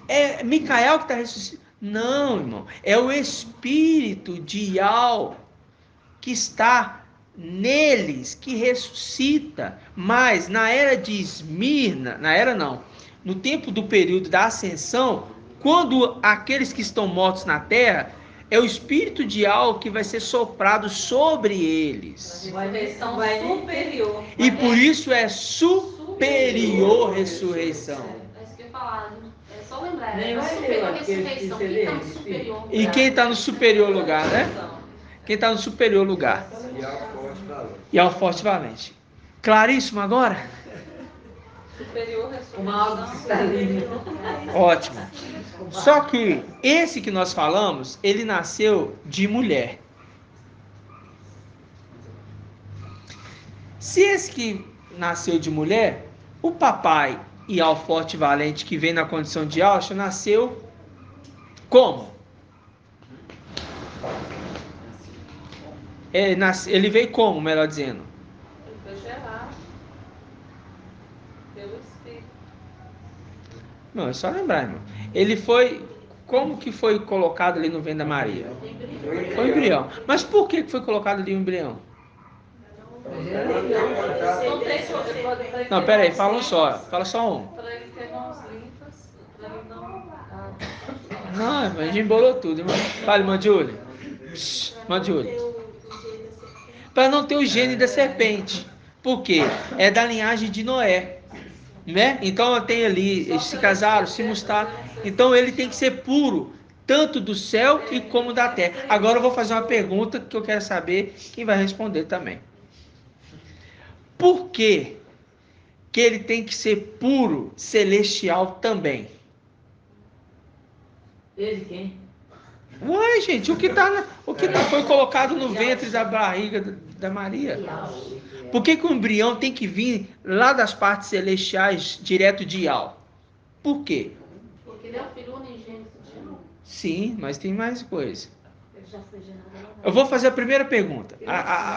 é Micael que está ressuscitando? Não, irmão. É o espírito de Yahweh que está neles, que ressuscita. Mas na era de Esmirna, no tempo do período da ascensão, quando aqueles que estão mortos na terra É o espírito de Al que vai ser soprado sobre eles. Uma ressurreição superior. E por isso é superior ressurreição. É isso que eu ia falar. É só lembrar. Nem É vai superior ler, porque ressurreição. Quem está no superior lugar? E quem está no superior lugar, né? Quem está no superior lugar. E ao forte valor. E ao forte valente. Claríssimo agora? Superior Uma alma ressurreição. Ótimo. Só que esse que nós falamos, ele nasceu de mulher. Se esse que nasceu de mulher, o papai e ao forte valente que vem na condição de Alcha nasceu como? Ele veio como, melhor dizendo? Ele foi gerado pelo Espírito. Não, é só lembrar, irmão. Ele foi... Como que foi colocado ali no ventre da Maria? Foi embrião. Mas por que foi colocado ali o embrião? Não, peraí, fala só um. Para ele ter mãos limpas, para ele não... Não, a gente embolou tudo, irmão. Fala, irmã Júlia. Irmã Júlia. Para não ter o gene da serpente. Por quê? É da linhagem de Noé. Né? Então tem ali, eles se casaram, se mostraram. Então ele tem que ser puro, tanto do céu e como da terra. Agora eu vou fazer uma pergunta que eu quero saber quem vai responder também. Por que ele tem que ser puro, celestial também? Ele quem? Ué, gente, o que foi colocado no ventre da barriga da Maria? Por que o embrião tem que vir lá das partes celestiais, direto de Ial? Por quê? Porque ele é o filho unigênito de Deus. Sim, mas tem mais coisa. Ele já foi gerado. Eu vou fazer a primeira pergunta.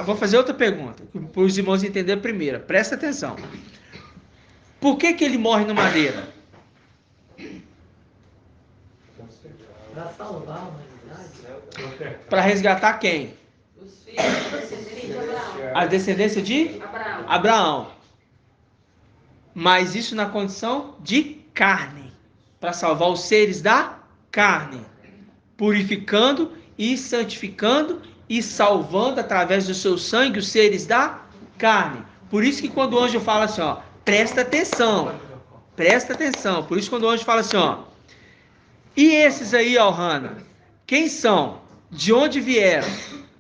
Vou fazer outra pergunta, para os irmãos entenderem a primeira. Presta atenção. Por que ele morre no madeira? Para salvar a humanidade. Para resgatar quem? Os filhos A descendência de Abraão. Mas isso na condição de carne. Para salvar os seres da carne. Purificando e santificando e salvando através do seu sangue os seres da carne. Por isso que quando o anjo fala assim, ó, presta atenção. Presta atenção. Por isso quando o anjo fala assim, ó, e esses aí, ó, Hannah, quem são? De onde vieram?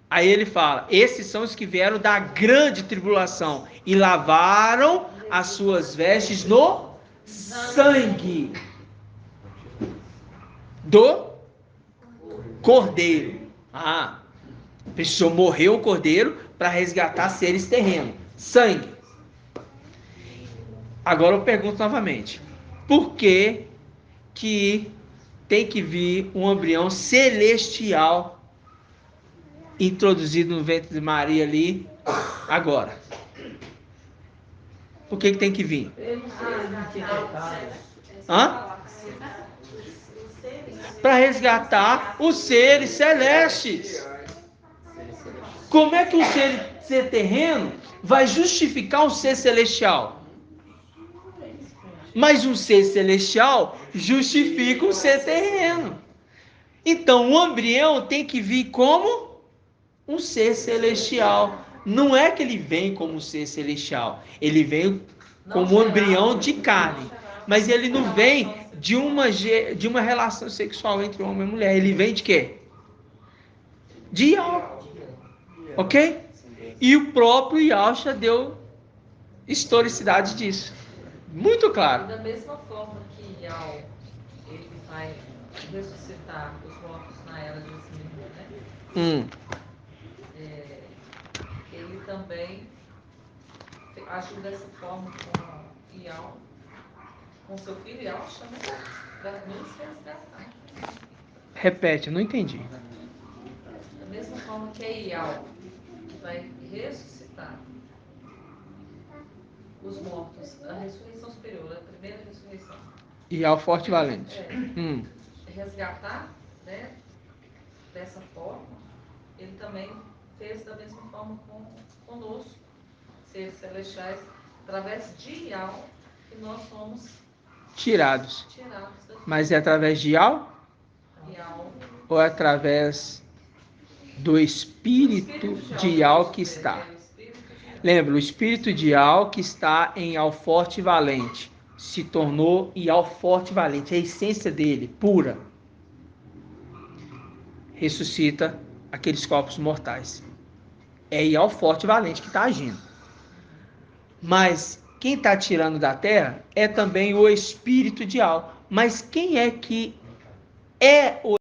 Aí ele fala, esses são os que vieram da grande tribulação e lavaram as suas vestes no sangue do cordeiro. Precisou morrer o cordeiro para resgatar seres terrenos. Sangue. Agora eu pergunto novamente, por que tem que vir um embrião celestial introduzido no ventre de Maria ali agora? Por que tem que vir? Para resgatar os seres celestes. Como é que um ser terreno vai justificar um ser celestial? Mas um ser celestial justifica um ser terreno. Então o embrião tem que vir como um ser celestial. Não é que ele vem como um ser celestial. Ele vem como um embrião de carne. Mas ele não vem de uma relação sexual entre homem e mulher. Ele vem de quê? De Yahweh. Ok? E o próprio Yahshua deu historicidade disso. Muito claro. Da mesma forma que Yahweh, ele vai ressuscitar os mortos na era de Esmirna, né? Ele também agiu dessa forma com Yahweh, com seu filho Yahshua, né? Para nos resgatar. Repete, eu não entendi. Da mesma forma que é Yahweh, que vai ressuscitar os mortos, a ressurreição superior, a primeira ressurreição. E ao forte valente. Resgatar, né, dessa forma, ele também fez da mesma forma conosco, seres celestiais, através de Yahweh, que nós somos tirados. daqui. Mas é através de Yahweh? Yahweh ou através do espírito de Ial que está? Lembra, o espírito de Ial que está em Ial forte e valente se tornou Ial forte e valente, a essência dele, pura, ressuscita aqueles corpos mortais. É Ial forte e valente que está agindo. Mas quem está tirando da terra é também o espírito de Ial. Mas quem é que é o